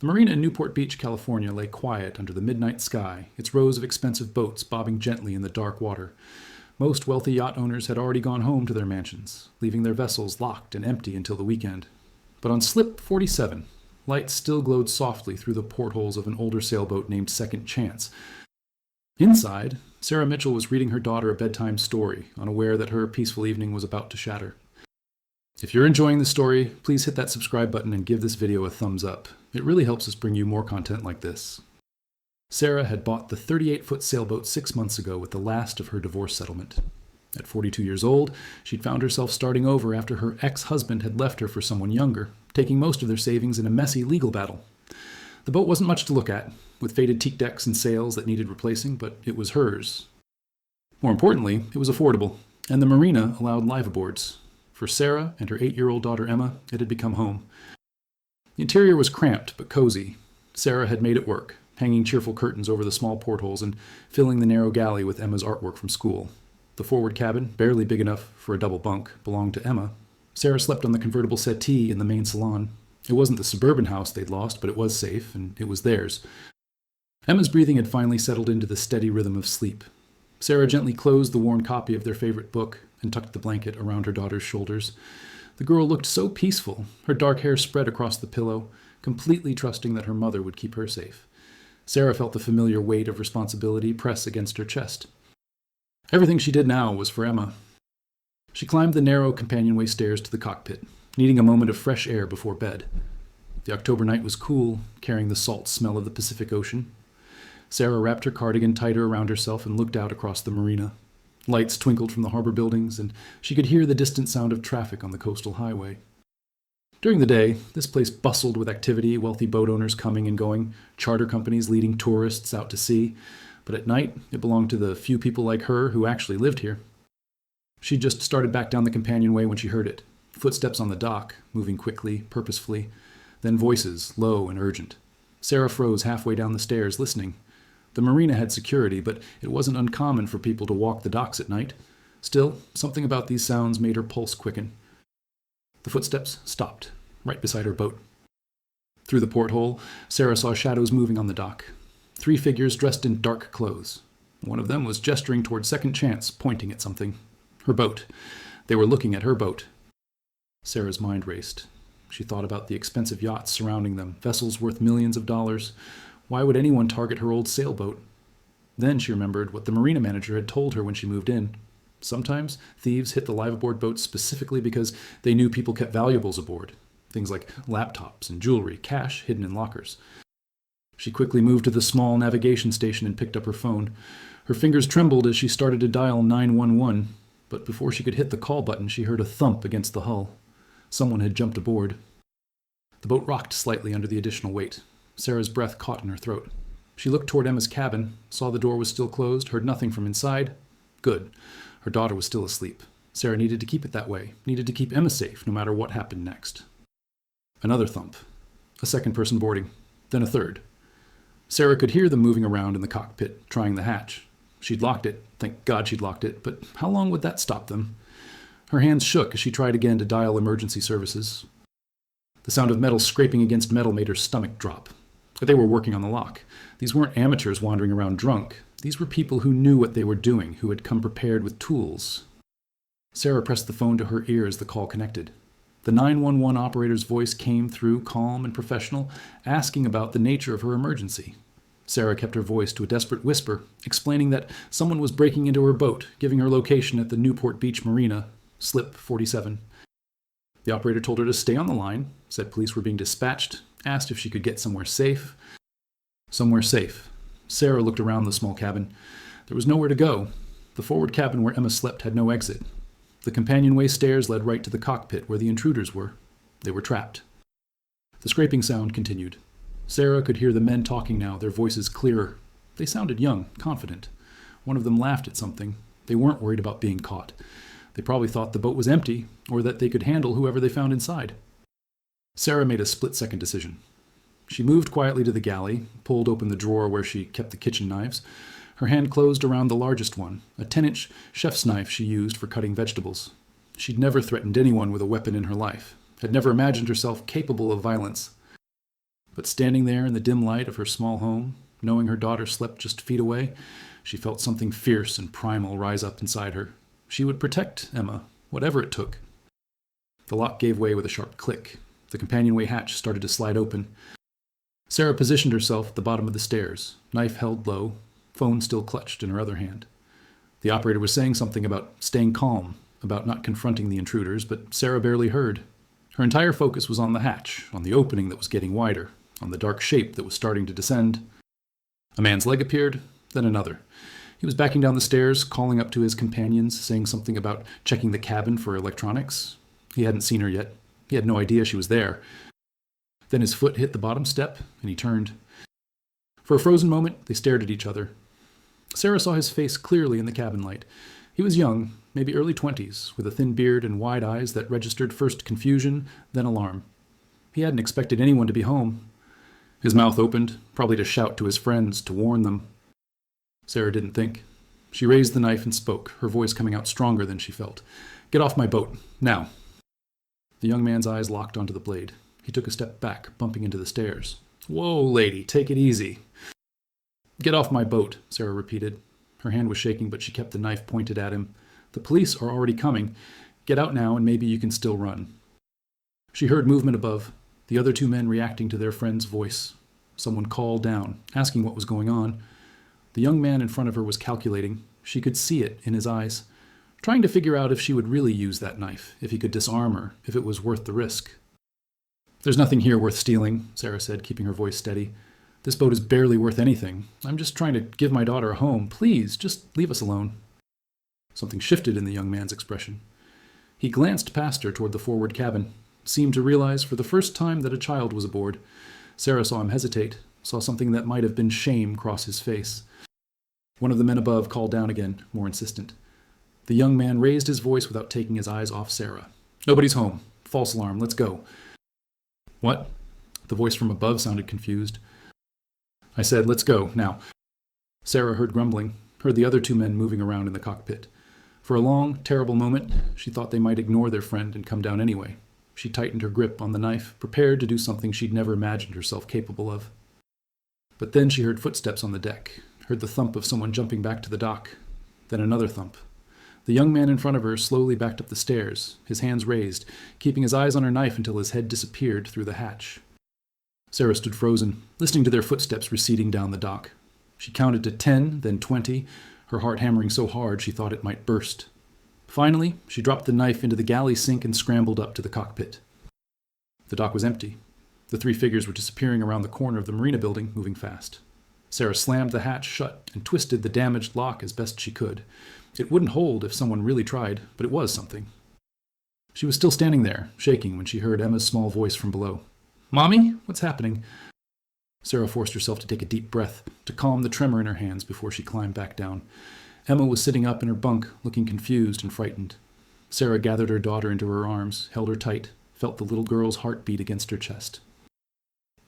The marina in Newport Beach, California lay quiet under the midnight sky, its rows of expensive boats bobbing gently in the dark water. Most wealthy yacht owners had already gone home to their mansions, leaving their vessels locked and empty until the weekend. But on Slip 47, lights still glowed softly through the portholes of an older sailboat named Second Chance. Inside, Sarah Mitchell was reading her daughter a bedtime story, unaware that her peaceful evening was about to shatter. If you're enjoying the story, please hit that subscribe button and give this video a thumbs up. It really helps us bring you more content like this. Sarah had bought the 38-foot sailboat 6 months ago with the last of her divorce settlement. At 42 years old, she'd found herself starting over after her ex-husband had left her for someone younger, taking most of their savings in a messy legal battle. The boat wasn't much to look at, with faded teak decks and sails that needed replacing, but it was hers. More importantly, it was affordable, and the marina allowed liveaboards. For Sarah and her 8-year-old daughter Emma, it had become home. The interior was cramped but cozy. Sarah had made it work, hanging cheerful curtains over the small portholes and filling the narrow galley with Emma's artwork from school. The forward cabin, barely big enough for a double bunk, belonged to Emma. Sarah slept on the convertible settee in the main salon. It wasn't the suburban house they'd lost, but it was safe, and it was theirs. Emma's breathing had finally settled into the steady rhythm of sleep. Sarah gently closed the worn copy of their favorite book and tucked the blanket around her daughter's shoulders. The girl looked so peaceful, her dark hair spread across the pillow, completely trusting that her mother would keep her safe. Sarah felt the familiar weight of responsibility press against her chest. Everything she did now was for Emma. She climbed the narrow companionway stairs to the cockpit, needing a moment of fresh air before bed. The October night was cool, carrying the salt smell of the Pacific Ocean. Sarah wrapped her cardigan tighter around herself and looked out across the marina. Lights twinkled from the harbor buildings, and she could hear the distant sound of traffic on the coastal highway. During the day, this place bustled with activity, wealthy boat owners coming and going, charter companies leading tourists out to sea. But at night, it belonged to the few people like her who actually lived here. She just started back down the companionway when she heard it. Footsteps on the dock, moving quickly, purposefully. Then voices, low and urgent. Sarah froze halfway down the stairs, listening. The marina had security, but it wasn't uncommon for people to walk the docks at night. Still, something about these sounds made her pulse quicken. The footsteps stopped, right beside her boat. Through the porthole, Sarah saw shadows moving on the dock. 3 figures dressed in dark clothes. One of them was gesturing toward Second Chance, pointing at something. Her boat. They were looking at her boat. Sarah's mind raced. She thought about the expensive yachts surrounding them, vessels worth millions of dollars. Why would anyone target her old sailboat? Then she remembered what the marina manager had told her when she moved in. Sometimes thieves hit the liveaboard boats specifically because they knew people kept valuables aboard. Things like laptops and jewelry, cash hidden in lockers. She quickly moved to the small navigation station and picked up her phone. Her fingers trembled as she started to dial 911, but before she could hit the call button, she heard a thump against the hull. Someone had jumped aboard. The boat rocked slightly under the additional weight. Sarah's breath caught in her throat. She looked toward Emma's cabin, saw the door was still closed, heard nothing from inside. Good. Her daughter was still asleep. Sarah needed to keep it that way, needed to keep Emma safe no matter what happened next. Another thump. A second person boarding. Then a third. Sarah could hear them moving around in the cockpit, trying the hatch. She'd locked it. Thank God she'd locked it. But how long would that stop them? Her hands shook as she tried again to dial emergency services. The sound of metal scraping against metal made her stomach drop. They were working on the lock. These weren't amateurs wandering around drunk. These were people who knew what they were doing, who had come prepared with tools. Sarah pressed the phone to her ear as the call connected. The 911 operator's voice came through, calm and professional, asking about the nature of her emergency. Sarah kept her voice to a desperate whisper, explaining that someone was breaking into her boat, giving her location at the Newport Beach Marina, Slip 47. The operator told her to stay on the line, said police were being dispatched, asked if she could get somewhere safe. Somewhere safe. Sarah looked around the small cabin. There was nowhere to go. The forward cabin where Emma slept had no exit. The companionway stairs led right to the cockpit where the intruders were. They were trapped. The scraping sound continued. Sarah could hear the men talking now, their voices clearer. They sounded young, confident. One of them laughed at something. They weren't worried about being caught. They probably thought the boat was empty, or that they could handle whoever they found inside. Sarah made a split-second decision. She moved quietly to the galley, pulled open the drawer where she kept the kitchen knives. Her hand closed around the largest one, a 10-inch chef's knife she used for cutting vegetables. She'd never threatened anyone with a weapon in her life, had never imagined herself capable of violence. But standing there in the dim light of her small home, knowing her daughter slept just feet away, she felt something fierce and primal rise up inside her. She would protect Emma, whatever it took. The lock gave way with a sharp click. The companionway hatch started to slide open. Sarah positioned herself at the bottom of the stairs, knife held low, phone still clutched in her other hand. The operator was saying something about staying calm, about not confronting the intruders, but Sarah barely heard. Her entire focus was on the hatch, on the opening that was getting wider, on the dark shape that was starting to descend. A man's leg appeared, then another. He was backing down the stairs, calling up to his companions, saying something about checking the cabin for electronics. He hadn't seen her yet. He had no idea she was there. Then his foot hit the bottom step, and he turned. For a frozen moment, they stared at each other. Sarah saw his face clearly in the cabin light. He was young, maybe early 20s, with a thin beard and wide eyes that registered first confusion, then alarm. He hadn't expected anyone to be home. His mouth opened, probably to shout to his friends, to warn them. Sarah didn't think. She raised the knife and spoke, her voice coming out stronger than she felt. "Get off my boat, now." The young man's eyes locked onto the blade. He took a step back, bumping into the stairs. "Whoa, lady, take it easy." "Get off my boat," Sarah repeated. Her hand was shaking, but she kept the knife pointed at him. "The police are already coming. Get out now, and maybe you can still run." She heard movement above, the other two men reacting to their friend's voice. Someone called down, asking what was going on. The young man in front of her was calculating. She could see it in his eyes, trying to figure out if she would really use that knife, if he could disarm her, if it was worth the risk. "There's nothing here worth stealing," Sarah said, keeping her voice steady. "This boat is barely worth anything. I'm just trying to give my daughter a home. Please, just leave us alone." Something shifted in the young man's expression. He glanced past her toward the forward cabin, seemed to realize for the first time that a child was aboard. Sarah saw him hesitate, saw something that might have been shame cross his face. One of the men above called down again, more insistent. The young man raised his voice without taking his eyes off Sarah. "Nobody's home. False alarm. Let's go." "What?" The voice from above sounded confused. "I said, let's go, now." Sarah heard grumbling, heard the other two men moving around in the cockpit. For a long, terrible moment, she thought they might ignore their friend and come down anyway. She tightened her grip on the knife, prepared to do something she'd never imagined herself capable of. But then she heard footsteps on the deck, heard the thump of someone jumping back to the dock, then another thump. The young man in front of her slowly backed up the stairs, his hands raised, keeping his eyes on her knife until his head disappeared through the hatch. Sarah stood frozen, listening to their footsteps receding down the dock. She counted to 10, then 20, her heart hammering so hard she thought it might burst. Finally, she dropped the knife into the galley sink and scrambled up to the cockpit. The dock was empty. The three figures were disappearing around the corner of the marina building, moving fast. Sarah slammed the hatch shut and twisted the damaged lock as best she could. It wouldn't hold if someone really tried, but it was something. She was still standing there, shaking, when she heard Emma's small voice from below. "Mommy, what's happening?" Sarah forced herself to take a deep breath, to calm the tremor in her hands before she climbed back down. Emma was sitting up in her bunk, looking confused and frightened. Sarah gathered her daughter into her arms, held her tight, felt the little girl's heart beat against her chest.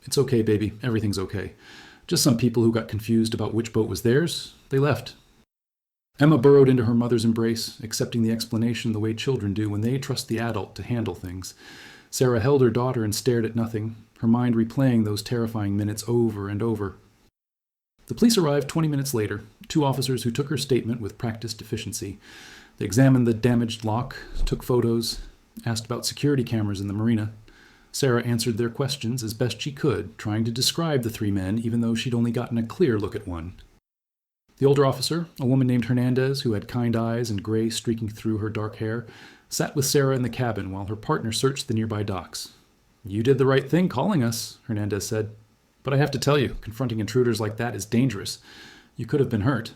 "It's okay, baby. Everything's okay. Just some people who got confused about which boat was theirs. They left." Emma burrowed into her mother's embrace, accepting the explanation the way children do when they trust the adult to handle things. Sarah held her daughter and stared at nothing, her mind replaying those terrifying minutes over and over. The police arrived 20 minutes later, two officers who took her statement with practiced efficiency. They examined the damaged lock, took photos, asked about security cameras in the marina. Sarah answered their questions as best she could, trying to describe the three men, even though she'd only gotten a clear look at one. The older officer, a woman named Hernandez, who had kind eyes and gray streaking through her dark hair, sat with Sarah in the cabin while her partner searched the nearby docks. "You did the right thing calling us," Hernandez said. "But I have to tell you, confronting intruders like that is dangerous. You could have been hurt."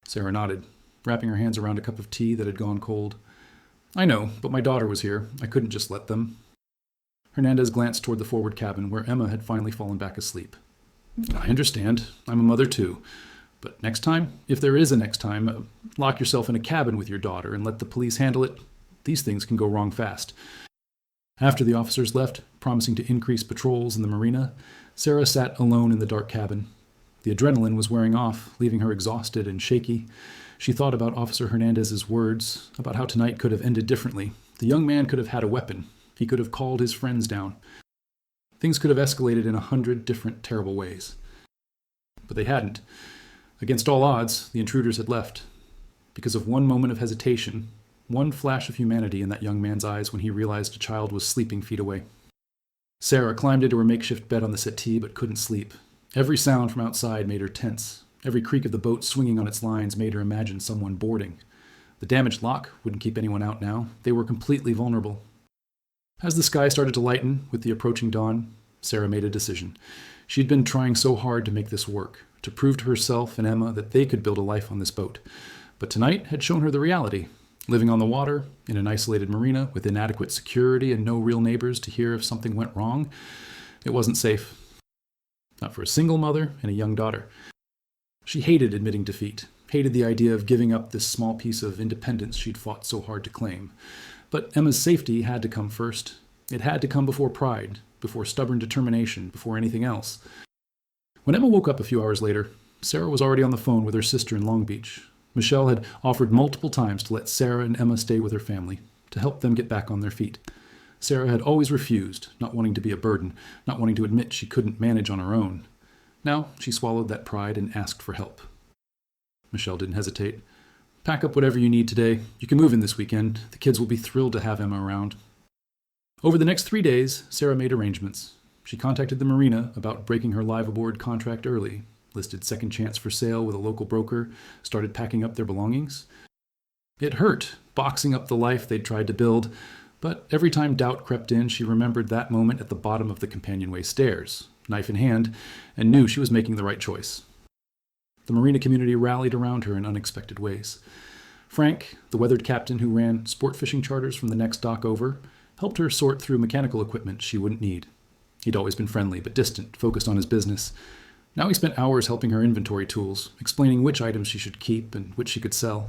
Sarah nodded, wrapping her hands around a cup of tea that had gone cold. "I know, but my daughter was here. I couldn't just let them." Hernandez glanced toward the forward cabin, where Emma had finally fallen back asleep. "I understand. I'm a mother, too. But next time, if there is a next time, lock yourself in a cabin with your daughter and let the police handle it. These things can go wrong fast." After the officers left, promising to increase patrols in the marina, Sarah sat alone in the dark cabin. The adrenaline was wearing off, leaving her exhausted and shaky. She thought about Officer Hernandez's words, about how tonight could have ended differently. The young man could have had a weapon. He could have called his friends down. Things could have escalated in 100 different terrible ways. But they hadn't. Against all odds, the intruders had left. Because of one moment of hesitation, one flash of humanity in that young man's eyes when he realized a child was sleeping feet away. Sarah climbed into her makeshift bed on the settee but couldn't sleep. Every sound from outside made her tense. Every creak of the boat swinging on its lines made her imagine someone boarding. The damaged lock wouldn't keep anyone out now. They were completely vulnerable. As the sky started to lighten with the approaching dawn, Sarah made a decision. She'd been trying so hard to make this work, to prove to herself and Emma that they could build a life on this boat. But tonight had shown her the reality. Living on the water, in an isolated marina, with inadequate security and no real neighbors to hear if something went wrong, it wasn't safe. Not for a single mother and a young daughter. She hated admitting defeat, hated the idea of giving up this small piece of independence she'd fought so hard to claim. But Emma's safety had to come first. It had to come before pride, before stubborn determination, before anything else. When Emma woke up a few hours later, Sarah was already on the phone with her sister in Long Beach. Michelle had offered multiple times to let Sarah and Emma stay with her family, to help them get back on their feet. Sarah had always refused, not wanting to be a burden, not wanting to admit she couldn't manage on her own. Now she swallowed that pride and asked for help. Michelle didn't hesitate. Pack up whatever you need today. You can move in this weekend. The kids will be thrilled to have Emma around. Over the next 3 days, Sarah made arrangements. She contacted the marina about breaking her live aboard contract early, listed Second Chance for sale with a local broker, started packing up their belongings. It hurt, boxing up the life they'd tried to build, but every time doubt crept in, she remembered that moment at the bottom of the companionway stairs, knife in hand, and knew she was making the right choice. The marina community rallied around her in unexpected ways. Frank, the weathered captain who ran sport fishing charters from the next dock over, helped her sort through mechanical equipment she wouldn't need. He'd always been friendly but distant, focused on his business. Now he spent hours helping her inventory tools, explaining which items she should keep and which she could sell.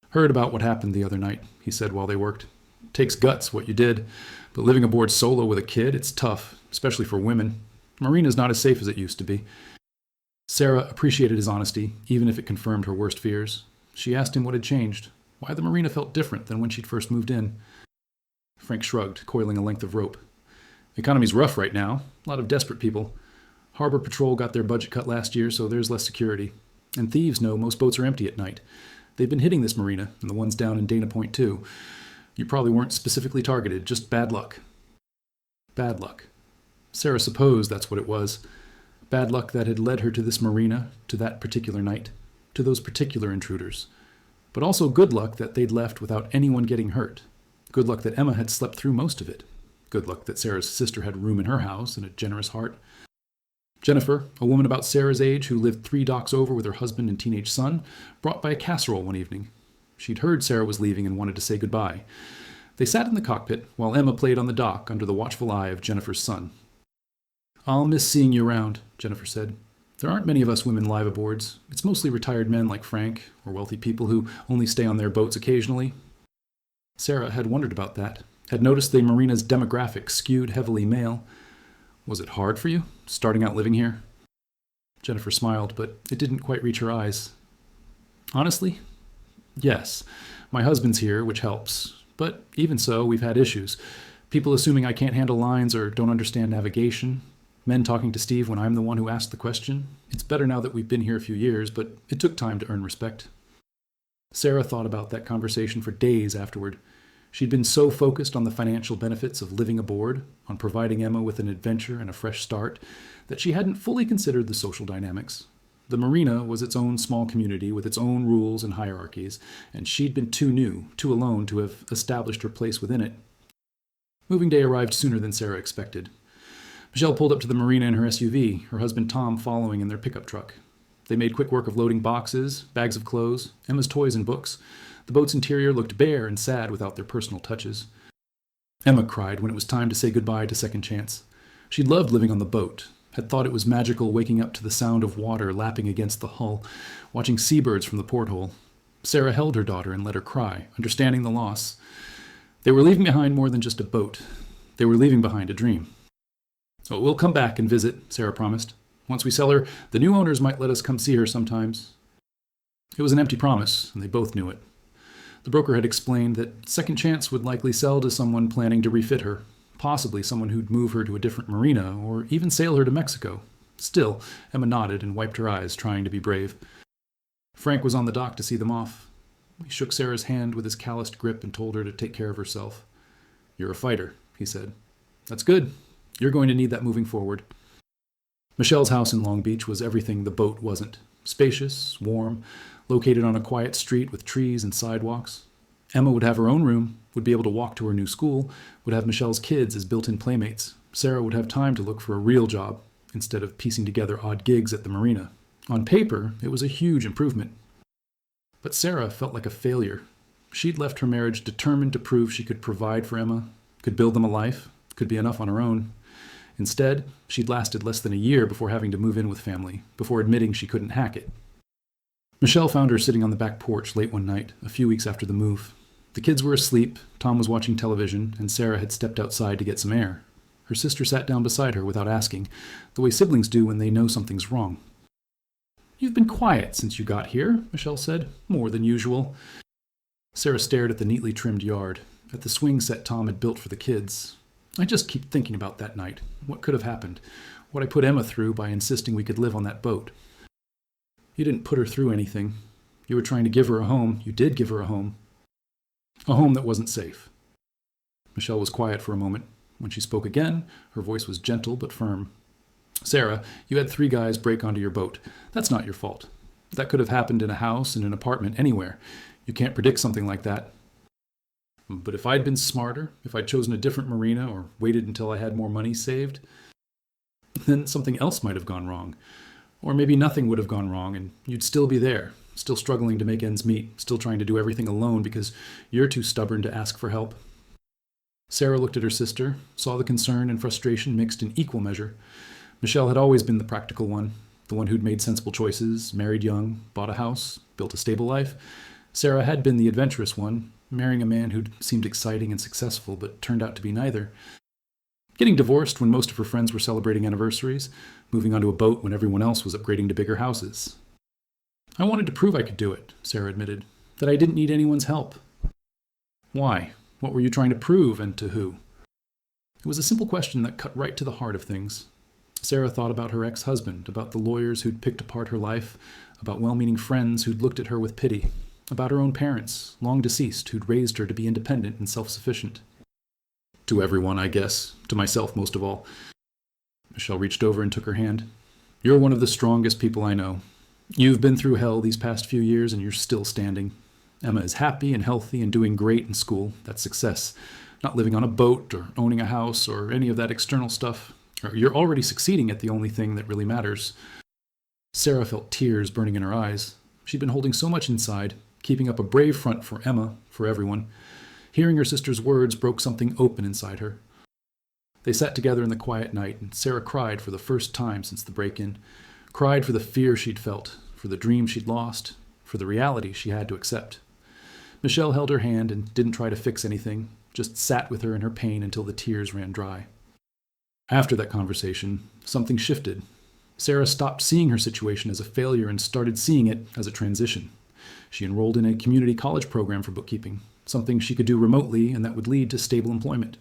Heard about what happened the other night, he said while they worked. Takes guts, what you did, but living aboard solo with a kid, it's tough, especially for women. Marina's not as safe as it used to be. Sarah appreciated his honesty, even if it confirmed her worst fears. She asked him what had changed, why the marina felt different than when she'd first moved in. Frank shrugged, coiling a length of rope. The economy's rough right now, a lot of desperate people. Harbor Patrol got their budget cut last year, so there's less security. And thieves know most boats are empty at night. They've been hitting this marina, and the ones down in Dana Point too. You probably weren't specifically targeted, just bad luck. Bad luck. Sarah supposed that's what it was. Bad luck that had led her to this marina, to that particular night, to those particular intruders. But also good luck that they'd left without anyone getting hurt. Good luck that Emma had slept through most of it. Good luck that Sarah's sister had room in her house and a generous heart. Jennifer, a woman about Sarah's age who lived 3 docks over with her husband and teenage son, brought by a casserole one evening. She'd heard Sarah was leaving and wanted to say goodbye. They sat in the cockpit while Emma played on the dock under the watchful eye of Jennifer's son. "I'll miss seeing you around," Jennifer said. "There aren't many of us women live aboards. It's mostly retired men like Frank, or wealthy people who only stay on their boats occasionally." Sarah had wondered about that, had noticed the marina's demographic skewed heavily male. "Was it hard for you, starting out living here?" Jennifer smiled, but it didn't quite reach her eyes. "Honestly, yes. My husband's here, which helps. But even so, we've had issues. People assuming I can't handle lines or don't understand navigation. Men talking to Steve when I'm the one who asked the question. It's better now that we've been here a few years, but it took time to earn respect." Sarah thought about that conversation for days afterward. She'd been so focused on the financial benefits of living aboard, on providing Emma with an adventure and a fresh start, that she hadn't fully considered the social dynamics. The marina was its own small community with its own rules and hierarchies, and she'd been too new, too alone to have established her place within it. Moving day arrived sooner than Sarah expected. Michelle pulled up to the marina in her SUV, her husband Tom following in their pickup truck. They made quick work of loading boxes, bags of clothes, Emma's toys and books. The boat's interior looked bare and sad without their personal touches. Emma cried when it was time to say goodbye to Second Chance. She'd loved living on the boat, had thought it was magical waking up to the sound of water lapping against the hull, watching seabirds from the porthole. Sarah held her daughter and let her cry, understanding the loss. They were leaving behind more than just a boat. They were leaving behind a dream. "Oh, we'll come back and visit," Sarah promised. "Once we sell her, the new owners might let us come see her sometimes." It was an empty promise, and they both knew it. The broker had explained that Second Chance would likely sell to someone planning to refit her, Possibly someone who'd move her to a different marina, or even sail her to Mexico. Still, Emma nodded and wiped her eyes, trying to be brave. Frank was on the dock to see them off. He shook Sarah's hand with his calloused grip and told her to take care of herself. "You're a fighter," he said. "That's good. You're going to need that moving forward." Michelle's house in Long Beach was everything the boat wasn't. Spacious, warm, located on a quiet street with trees and sidewalks. Emma would have her own room, would be able to walk to her new school, would have Michelle's kids as built-in playmates. Sarah would have time to look for a real job, instead of piecing together odd gigs at the marina. On paper, it was a huge improvement. But Sarah felt like a failure. She'd left her marriage determined to prove she could provide for Emma, could build them a life, could be enough on her own. Instead, she'd lasted less than a year before having to move in with family, before admitting she couldn't hack it. Michelle found her sitting on the back porch late one night, a few weeks after the move. The kids were asleep, Tom was watching television, and Sarah had stepped outside to get some air. Her sister sat down beside her without asking, the way siblings do when they know something's wrong. "You've been quiet since you got here," Michelle said, "more than usual." Sarah stared at the neatly trimmed yard, at the swing set Tom had built for the kids. "I just keep thinking about that night, what could have happened, what I put Emma through by insisting we could live on that boat." "You didn't put her through anything. You were trying to give her a home. You did give her a home. A home that wasn't safe." Michelle was quiet for a moment. When she spoke again, her voice was gentle but firm. "Sarah, you had 3 guys break onto your boat. That's not your fault. That could have happened in a house, in an apartment, anywhere. You can't predict something like that. But if I'd been smarter, if I'd chosen a different marina or waited until I had more money saved, then something else might have gone wrong. Or maybe nothing would have gone wrong and you'd still be there, still struggling to make ends meet, still trying to do everything alone because you're too stubborn to ask for help." Sarah looked at her sister, saw the concern and frustration mixed in equal measure. Michelle had always been the practical one, the one who'd made sensible choices, married young, bought a house, built a stable life. Sarah had been the adventurous one, marrying a man who'd seemed exciting and successful but turned out to be neither. Getting divorced when most of her friends were celebrating anniversaries, moving onto a boat when everyone else was upgrading to bigger houses. "I wanted to prove I could do it," Sarah admitted, "that I didn't need anyone's help." "Why? What were you trying to prove, and to who?" It was a simple question that cut right to the heart of things. Sarah thought about her ex-husband, about the lawyers who'd picked apart her life, about well-meaning friends who'd looked at her with pity, about her own parents, long deceased, who'd raised her to be independent and self-sufficient. "To everyone, I guess. To myself, most of all." Michelle reached over and took her hand. "You're one of the strongest people I know. You've been through hell these past few years, and you're still standing. Emma is happy and healthy and doing great in school. That's success. Not living on a boat or owning a house or any of that external stuff. You're already succeeding at the only thing that really matters." Sarah felt tears burning in her eyes. She'd been holding so much inside, keeping up a brave front for Emma, for everyone. Hearing her sister's words broke something open inside her. They sat together in the quiet night, and Sarah cried for the first time since the break-in. Cried for the fear she'd felt, for the dream she'd lost, for the reality she had to accept. Michelle held her hand and didn't try to fix anything, just sat with her in her pain until the tears ran dry. After that conversation, something shifted. Sarah stopped seeing her situation as a failure and started seeing it as a transition. She enrolled in a community college program for bookkeeping, something she could do remotely and that would lead to stable employment.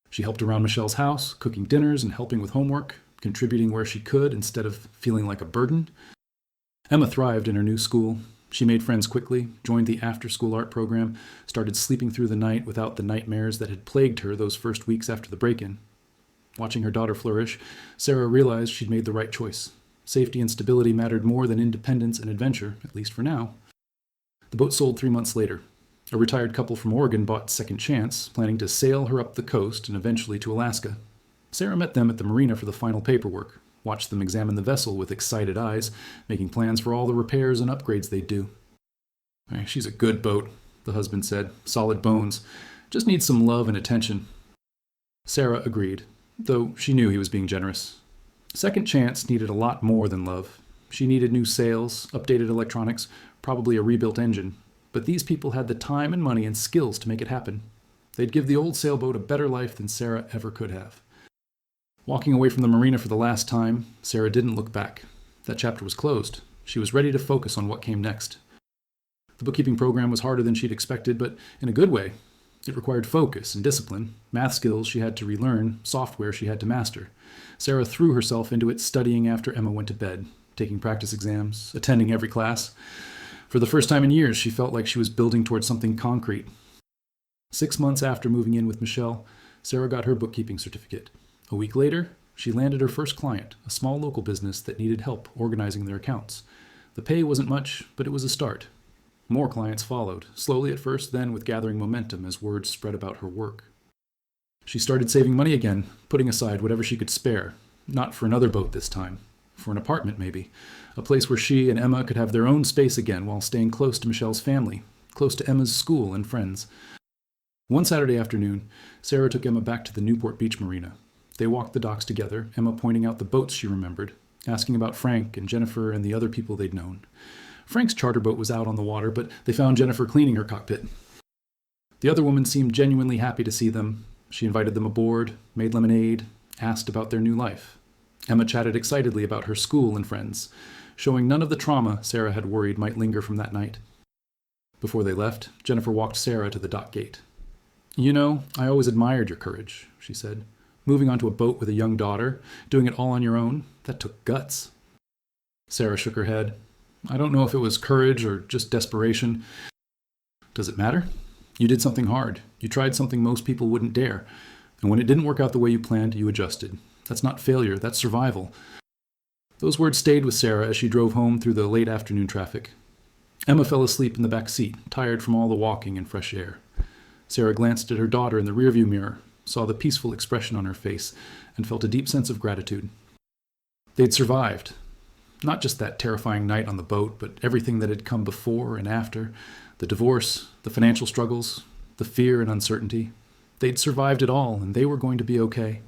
She helped around Michelle's house, cooking dinners and helping with homework, contributing where she could instead of feeling like a burden. Emma thrived in her new school. She made friends quickly, joined the after-school art program, started sleeping through the night without the nightmares that had plagued her those first weeks after the break-in. Watching her daughter flourish, Sarah realized she'd made the right choice. Safety and stability mattered more than independence and adventure, at least for now. The boat sold 3 months later. A retired couple from Oregon bought Second Chance, planning to sail her up the coast and eventually to Alaska. Sarah met them at the marina for the final paperwork, watched them examine the vessel with excited eyes, making plans for all the repairs and upgrades they'd do. "She's a good boat," the husband said. "Solid bones. Just needs some love and attention." Sarah agreed, though she knew he was being generous. Second Chance needed a lot more than love. She needed new sails, updated electronics, probably a rebuilt engine. But these people had the time and money and skills to make it happen. They'd give the old sailboat a better life than Sarah ever could have. Walking away from the marina for the last time, Sarah didn't look back. That chapter was closed. She was ready to focus on what came next. The bookkeeping program was harder than she'd expected, but in a good way. It required focus and discipline, math skills she had to relearn, software she had to master. Sarah threw herself into it, studying after Emma went to bed, taking practice exams, attending every class. For the first time in years, she felt like she was building towards something concrete. 6 months after moving in with Michelle, Sarah got her bookkeeping certificate. A week later, she landed her first client, a small local business that needed help organizing their accounts. The pay wasn't much, but it was a start. More clients followed, slowly at first, then with gathering momentum as word spread about her work. She started saving money again, putting aside whatever she could spare. Not for another boat this time. For an apartment, maybe. A place where she and Emma could have their own space again while staying close to Michelle's family, close to Emma's school and friends. One Saturday afternoon, Sarah took Emma back to the Newport Beach Marina. They walked the docks together, Emma pointing out the boats she remembered, asking about Frank and Jennifer and the other people they'd known. Frank's charter boat was out on the water, but they found Jennifer cleaning her cockpit. The other woman seemed genuinely happy to see them. She invited them aboard, made lemonade, asked about their new life. Emma chatted excitedly about her school and friends, showing none of the trauma Sarah had worried might linger from that night. Before they left, Jennifer walked Sarah to the dock gate. "You know, I always admired your courage," she said. "Moving onto a boat with a young daughter, doing it all on your own, that took guts." Sarah shook her head. "I don't know if it was courage or just desperation. Does it matter? You did something hard. You tried something most people wouldn't dare. And when it didn't work out the way you planned, you adjusted. That's not failure, that's survival." Those words stayed with Sarah as she drove home through the late afternoon traffic. Emma fell asleep in the back seat, tired from all the walking and fresh air. Sarah glanced at her daughter in the rearview mirror, saw the peaceful expression on her face, and felt a deep sense of gratitude. They'd survived. Not just that terrifying night on the boat, but everything that had come before and after. The divorce, the financial struggles, the fear and uncertainty. They'd survived it all, and they were going to be okay.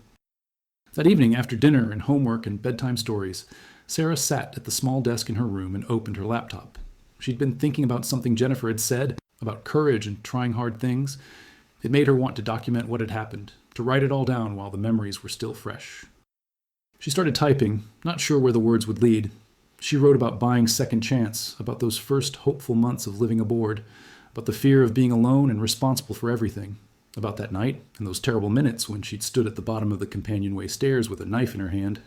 That evening, after dinner and homework and bedtime stories, Sarah sat at the small desk in her room and opened her laptop. She'd been thinking about something Jennifer had said, about courage and trying hard things. It made her want to document what had happened, to write it all down while the memories were still fresh. She started typing, not sure where the words would lead. She wrote about buying second chance, about those first hopeful months of living aboard, about the fear of being alone and responsible for everything, about that night and those terrible minutes when she'd stood at the bottom of the companionway stairs with a knife in her hand.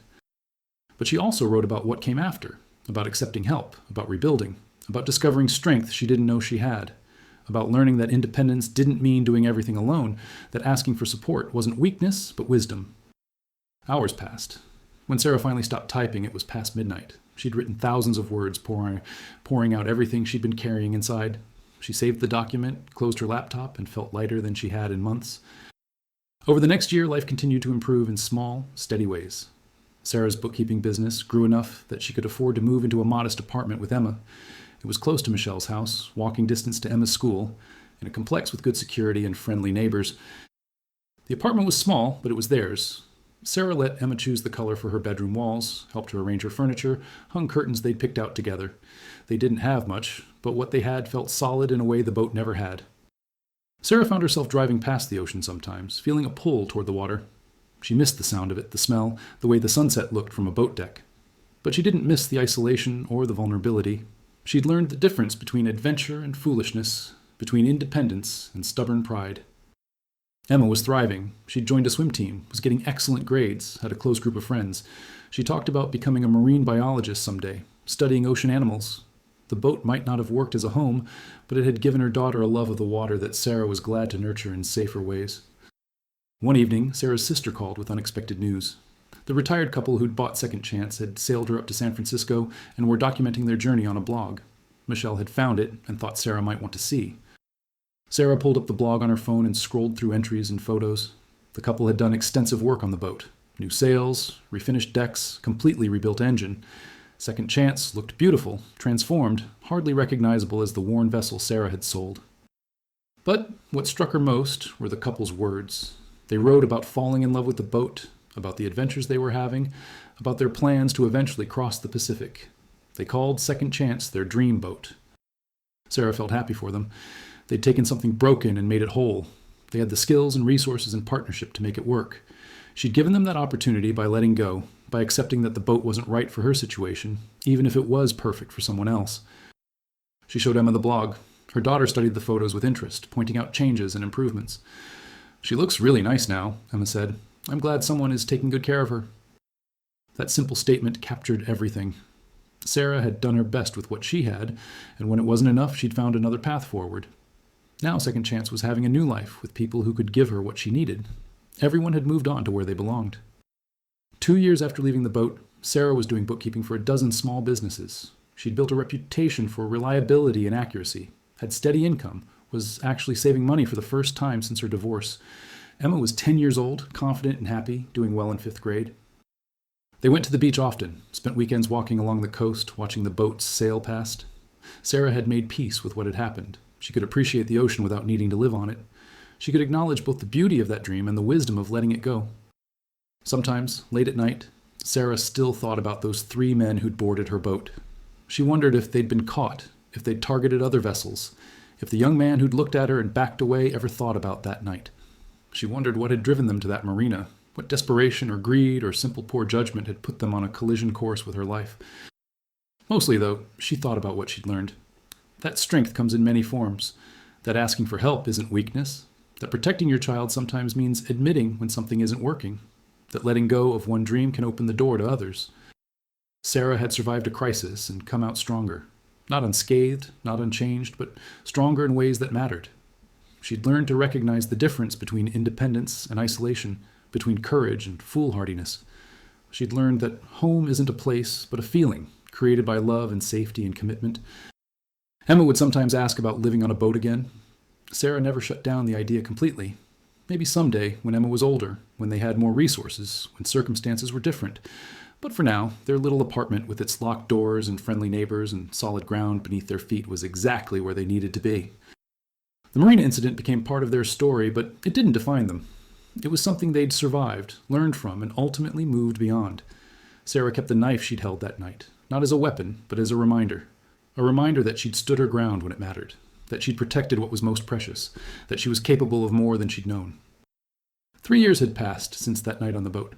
But she also wrote about what came after, about accepting help, about rebuilding, about discovering strength she didn't know she had, about learning that independence didn't mean doing everything alone, that asking for support wasn't weakness, but wisdom. Hours passed. When Sarah finally stopped typing, it was past midnight. She'd written thousands of words, pouring out everything she'd been carrying inside. She saved the document, closed her laptop, and felt lighter than she had in months. Over the next year, life continued to improve in small, steady ways. Sarah's bookkeeping business grew enough that she could afford to move into a modest apartment with Emma. It was close to Michelle's house, walking distance to Emma's school, in a complex with good security and friendly neighbors. The apartment was small, but it was theirs. Sarah let Emma choose the color for her bedroom walls, helped her arrange her furniture, hung curtains they'd picked out together. They didn't have much, but what they had felt solid in a way the boat never had. Sarah found herself driving past the ocean sometimes, feeling a pull toward the water. She missed the sound of it, the smell, the way the sunset looked from a boat deck. But she didn't miss the isolation or the vulnerability. She'd learned the difference between adventure and foolishness, between independence and stubborn pride. Emma was thriving. She'd joined a swim team, was getting excellent grades, had a close group of friends. She talked about becoming a marine biologist someday, studying ocean animals. The boat might not have worked as a home, but it had given her daughter a love of the water that Sarah was glad to nurture in safer ways. One evening, Sarah's sister called with unexpected news. The retired couple who'd bought Second Chance had sailed her up to San Francisco and were documenting their journey on a blog. Michelle had found it and thought Sarah might want to see. Sarah pulled up the blog on her phone and scrolled through entries and photos. The couple had done extensive work on the boat. New sails, refinished decks, completely rebuilt engine. Second Chance looked beautiful, transformed, hardly recognizable as the worn vessel Sarah had sold. But what struck her most were the couple's words. They wrote about falling in love with the boat, about the adventures they were having, about their plans to eventually cross the Pacific. They called Second Chance their dream boat. Sarah felt happy for them. They'd taken something broken and made it whole. They had the skills and resources and partnership to make it work. She'd given them that opportunity by letting go, by accepting that the boat wasn't right for her situation, even if it was perfect for someone else. She showed Emma the blog. Her daughter studied the photos with interest, pointing out changes and improvements. "She looks really nice now," Emma said. "I'm glad someone is taking good care of her." That simple statement captured everything. Sarah had done her best with what she had, and when it wasn't enough, she'd found another path forward. Now Second Chance was having a new life with people who could give her what she needed. Everyone had moved on to where they belonged. 2 years after leaving the boat, Sarah was doing bookkeeping for a dozen small businesses. She'd built a reputation for reliability and accuracy, had steady income, was actually saving money for the first time since her divorce. Emma was 10 years old, confident and happy, doing well in 5th grade. They went to the beach often, spent weekends walking along the coast, watching the boats sail past. Sarah had made peace with what had happened. She could appreciate the ocean without needing to live on it. She could acknowledge both the beauty of that dream and the wisdom of letting it go. Sometimes, late at night, Sarah still thought about those 3 men who'd boarded her boat. She wondered if they'd been caught, if they'd targeted other vessels, if the young man who'd looked at her and backed away ever thought about that night. She wondered what had driven them to that marina, what desperation or greed or simple poor judgment had put them on a collision course with her life. Mostly, though, she thought about what she'd learned. That strength comes in many forms, that asking for help isn't weakness, that protecting your child sometimes means admitting when something isn't working, that letting go of one dream can open the door to others. Sarah had survived a crisis and come out stronger. Not unscathed, not unchanged, but stronger in ways that mattered. She'd learned to recognize the difference between independence and isolation, between courage and foolhardiness. She'd learned that home isn't a place, but a feeling, created by love and safety and commitment. Emma would sometimes ask about living on a boat again. Sarah never shut down the idea completely. Maybe someday, when Emma was older, when they had more resources, when circumstances were different. But for now, their little apartment with its locked doors and friendly neighbors and solid ground beneath their feet was exactly where they needed to be. The marina incident became part of their story, but it didn't define them. It was something they'd survived, learned from, and ultimately moved beyond. Sarah kept the knife she'd held that night, not as a weapon, but as a reminder. A reminder that she'd stood her ground when it mattered, that she'd protected what was most precious, that she was capable of more than she'd known. 3 years had passed since that night on the boat.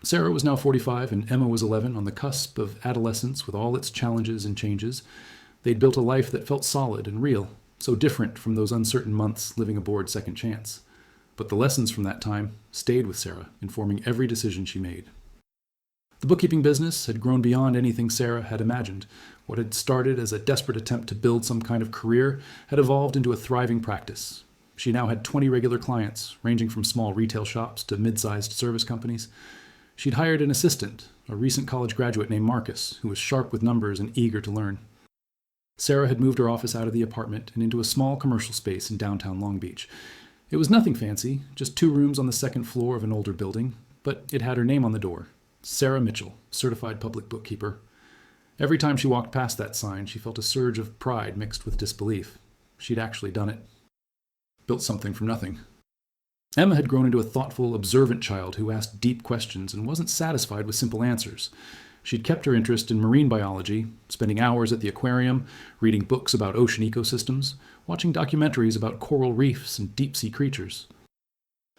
Sarah was now 45 and Emma was 11, on the cusp of adolescence with all its challenges and changes. They'd built a life that felt solid and real, so different from those uncertain months living aboard Second Chance. But the lessons from that time stayed with Sarah, informing every decision she made. The bookkeeping business had grown beyond anything Sarah had imagined. What had started as a desperate attempt to build some kind of career had evolved into a thriving practice. She now had 20 regular clients, ranging from small retail shops to mid-sized service companies. She'd hired an assistant, a recent college graduate named Marcus, who was sharp with numbers and eager to learn. Sarah had moved her office out of the apartment and into a small commercial space in downtown Long Beach. It was nothing fancy, just 2 rooms on the 2nd floor of an older building, but it had her name on the door. Sarah Mitchell, certified public bookkeeper. Every time she walked past that sign, she felt a surge of pride mixed with disbelief. She'd actually done it. Built something from nothing. Emma had grown into a thoughtful, observant child who asked deep questions and wasn't satisfied with simple answers. She'd kept her interest in marine biology, spending hours at the aquarium, reading books about ocean ecosystems, watching documentaries about coral reefs and deep-sea creatures.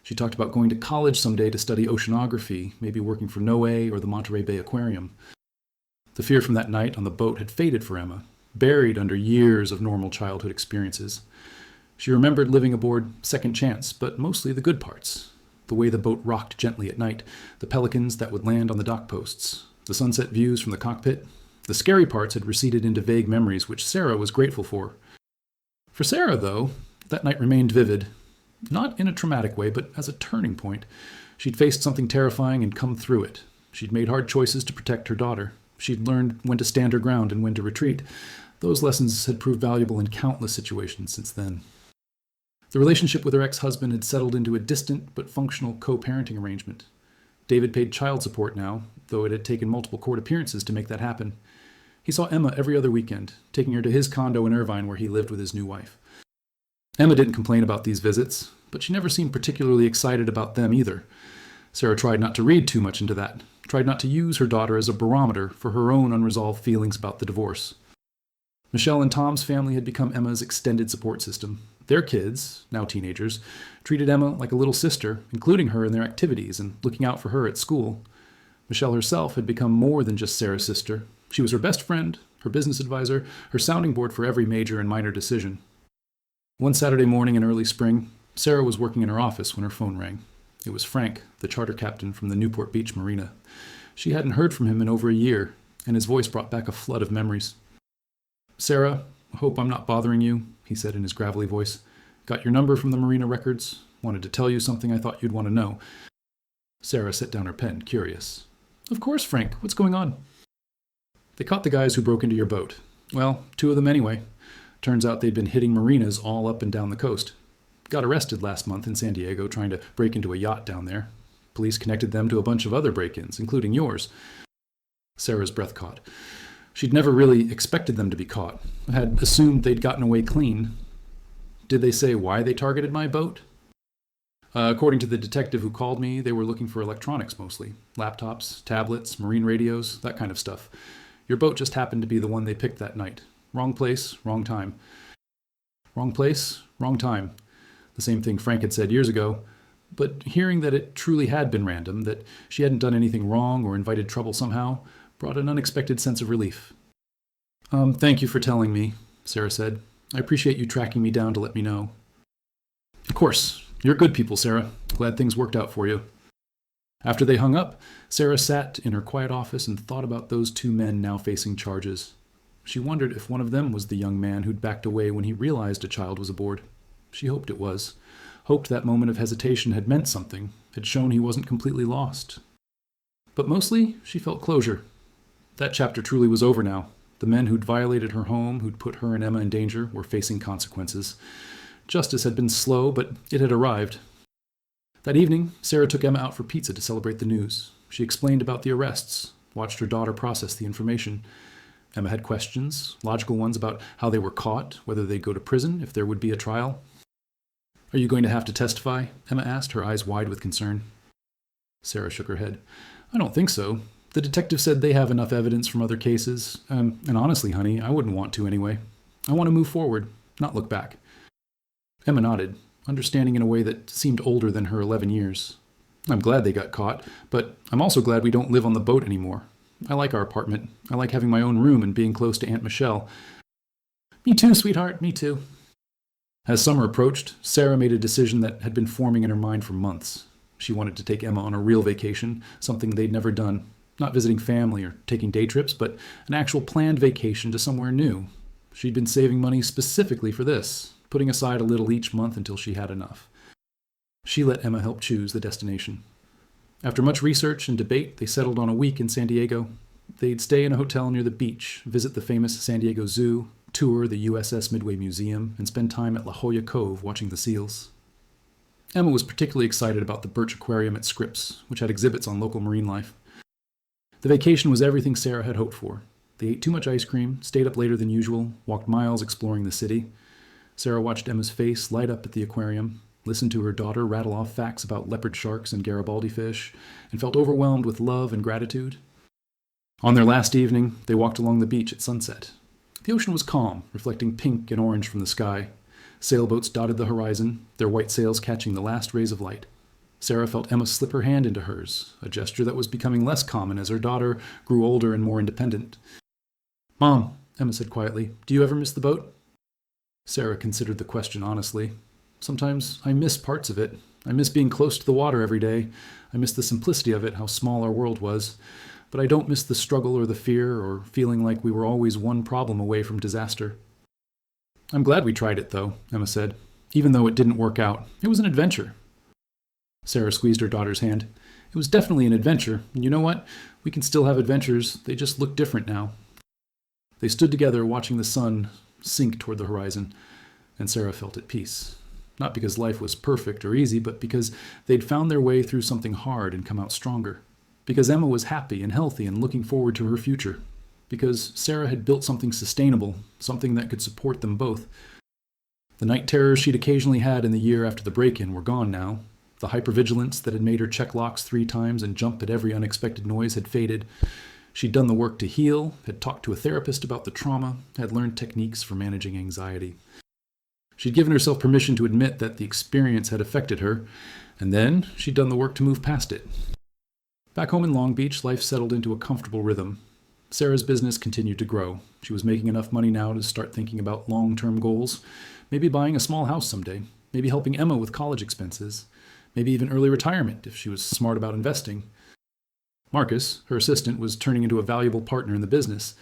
She talked about going to college someday to study oceanography, maybe working for NOAA or the Monterey Bay Aquarium. The fear from that night on the boat had faded for Emma, buried under years of normal childhood experiences. She remembered living aboard Second Chance, but mostly the good parts. The way the boat rocked gently at night, the pelicans that would land on the dock posts, the sunset views from the cockpit. The scary parts had receded into vague memories, which Sarah was grateful for. For Sarah, though, that night remained vivid. Not in a traumatic way, but as a turning point. She'd faced something terrifying and come through it. She'd made hard choices to protect her daughter. She'd learned when to stand her ground and when to retreat. Those lessons had proved valuable in countless situations since then. The relationship with her ex-husband had settled into a distant but functional co-parenting arrangement. David paid child support now, though it had taken multiple court appearances to make that happen. He saw Emma every other weekend, taking her to his condo in Irvine where he lived with his new wife. Emma didn't complain about these visits, but she never seemed particularly excited about them either. Sarah tried not to read too much into that, tried not to use her daughter as a barometer for her own unresolved feelings about the divorce. Michelle and Tom's family had become Emma's extended support system. Their kids, now teenagers, treated Emma like a little sister, including her in their activities and looking out for her at school. Michelle herself had become more than just Sarah's sister. She was her best friend, her business advisor, her sounding board for every major and minor decision. One Saturday morning in early spring, Sarah was working in her office when her phone rang. It was Frank, the charter captain from the Newport Beach Marina. She hadn't heard from him in over a year, and his voice brought back a flood of memories. "Sarah, hope I'm not bothering you," he said in his gravelly voice. "Got your number from the Marina records. Wanted to tell you something I thought you'd want to know." Sarah set down her pen, curious. "Of course, Frank. What's going on?" "They caught the guys who broke into your boat. Well, 2 of them anyway. Turns out they'd been hitting marinas all up and down the coast. Got arrested last month in San Diego trying to break into a yacht down there. Police connected them to a bunch of other break-ins, including yours." Sarah's breath caught. She'd never really expected them to be caught. Had assumed they'd gotten away clean. "Did they say why they targeted my boat?" According to the detective who called me, they were looking for electronics mostly. Laptops, tablets, marine radios, that kind of stuff. Your boat just happened to be the one they picked that night. Wrong place, wrong time. Wrong place, wrong time. The same thing Frank had said years ago. But hearing that it truly had been random, that she hadn't done anything wrong or invited trouble somehow, brought an unexpected sense of relief. Thank you for telling me," Sarah said. "I appreciate you tracking me down to let me know." "Of course. You're good people, Sarah. Glad things worked out for you." After they hung up, Sarah sat in her quiet office and thought about those 2 men now facing charges. She wondered if one of them was the young man who'd backed away when he realized a child was aboard. She hoped it was. Hoped that moment of hesitation had meant something, had shown he wasn't completely lost. But mostly, she felt closure. That chapter truly was over now. The men who'd violated her home, who'd put her and Emma in danger, were facing consequences. Justice had been slow, but it had arrived. That evening, Sarah took Emma out for pizza to celebrate the news. She explained about the arrests, watched her daughter process the information. Emma had questions, logical ones about how they were caught, whether they'd go to prison, if there would be a trial. "Are you going to have to testify?" Emma asked, her eyes wide with concern. Sarah shook her head. "I don't think so. The detective said they have enough evidence from other cases. And honestly, honey, I wouldn't want to anyway. I want to move forward, not look back." Emma nodded, understanding in a way that seemed older than her 11 years. "I'm glad they got caught, but I'm also glad we don't live on the boat anymore. I like our apartment. I like having my own room and being close to Aunt Michelle." "Me too, sweetheart, me too." As summer approached, Sarah made a decision that had been forming in her mind for months. She wanted to take Emma on a real vacation, something they'd never done. Not visiting family or taking day trips, but an actual planned vacation to somewhere new. She'd been saving money specifically for this, putting aside a little each month until she had enough. She let Emma help choose the destination. After much research and debate, they settled on a week in San Diego. They'd stay in a hotel near the beach, visit the famous San Diego Zoo, tour the USS Midway Museum, and spend time at La Jolla Cove watching the seals. Emma was particularly excited about the Birch Aquarium at Scripps, which had exhibits on local marine life. The vacation was everything Sarah had hoped for. They ate too much ice cream, stayed up later than usual, walked miles exploring the city. Sarah watched Emma's face light up at the aquarium, listened to her daughter rattle off facts about leopard sharks and Garibaldi fish, and felt overwhelmed with love and gratitude. On their last evening, they walked along the beach at sunset. The ocean was calm, reflecting pink and orange from the sky. Sailboats dotted the horizon, their white sails catching the last rays of light. Sarah felt Emma slip her hand into hers, a gesture that was becoming less common as her daughter grew older and more independent. "Mom," Emma said quietly, "do you ever miss the boat?" Sarah considered the question honestly. "Sometimes I miss parts of it. I miss being close to the water every day. I miss the simplicity of it, how small our world was. But I don't miss the struggle or the fear or feeling like we were always one problem away from disaster." "I'm glad we tried it, though," Emma said. "Even though it didn't work out, it was an adventure." Sarah squeezed her daughter's hand. "It was definitely an adventure, and you know what? We can still have adventures, they just look different now." They stood together watching the sun sink toward the horizon, and Sarah felt at peace. Not because life was perfect or easy, but because they'd found their way through something hard and come out stronger. Because Emma was happy and healthy and looking forward to her future. Because Sarah had built something sustainable, something that could support them both. The night terrors she'd occasionally had in the year after the break-in were gone now. The hypervigilance that had made her check locks 3 times and jump at every unexpected noise had faded. She'd done the work to heal, had talked to a therapist about the trauma, had learned techniques for managing anxiety. She'd given herself permission to admit that the experience had affected her, and then she'd done the work to move past it. Back home in Long Beach, life settled into a comfortable rhythm. Sarah's business continued to grow. She was making enough money now to start thinking about long-term goals, maybe buying a small house someday, maybe helping Emma with college expenses, maybe even early retirement if she was smart about investing. Marcus, her assistant, was turning into a valuable partner in the business.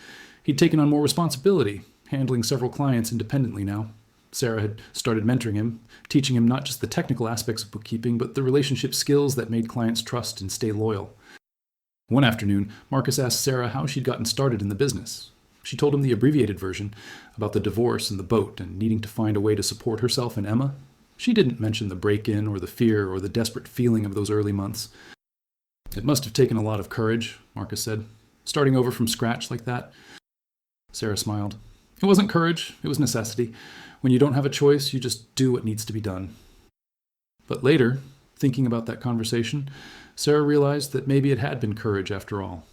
He'd taken on more responsibility, handling several clients independently now. Sarah had started mentoring him, teaching him not just the technical aspects of bookkeeping, but the relationship skills that made clients trust and stay loyal. One afternoon, Marcus asked Sarah how she'd gotten started in the business. She told him the abbreviated version, about the divorce and the boat and needing to find a way to support herself and Emma. She didn't mention the break-in or the fear or the desperate feeling of those early months. It must have taken a lot of courage, Marcus said, starting over from scratch like that. Sarah smiled. It wasn't courage, it was necessity. When you don't have a choice, you just do what needs to be done. But later, thinking about that conversation, Sarah realized that maybe it had been courage after all.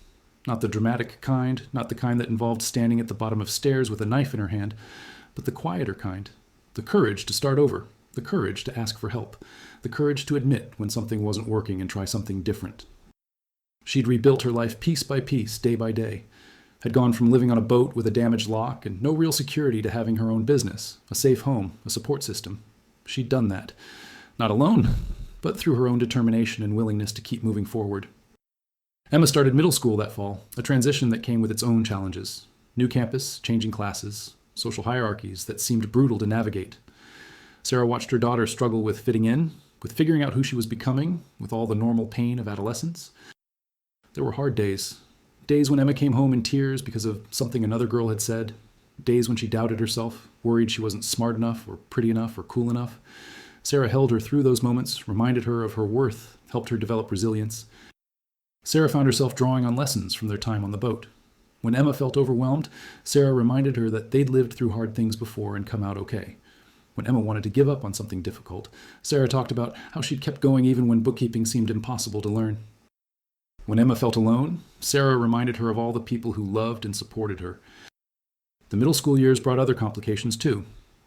Not the dramatic kind, not the kind that involved standing at the bottom of stairs with a knife in her hand, but the quieter kind. The courage to start over, the courage to ask for help, the courage to admit when something wasn't working and try something different. She'd rebuilt her life piece by piece, day by day. Had gone from living on a boat with a damaged lock and no real security to having her own business, a safe home, a support system. She'd done that. Not alone, but through her own determination and willingness to keep moving forward. Emma started middle school that fall, a transition that came with its own challenges. New campus, changing classes, social hierarchies that seemed brutal to navigate. Sarah watched her daughter struggle with fitting in, with figuring out who she was becoming, with all the normal pain of adolescence. There were hard days. Days when Emma came home in tears because of something another girl had said. Days when she doubted herself, worried she wasn't smart enough or pretty enough or cool enough. Sarah held her through those moments, reminded her of her worth, helped her develop resilience. Sarah found herself drawing on lessons from their time on the boat. When Emma felt overwhelmed, Sarah reminded her that they'd lived through hard things before and come out okay. When Emma wanted to give up on something difficult, Sarah talked about how she'd kept going even when bookkeeping seemed impossible to learn. When Emma felt alone, Sarah reminded her of all the people who loved and supported her. The middle school years brought other complications too.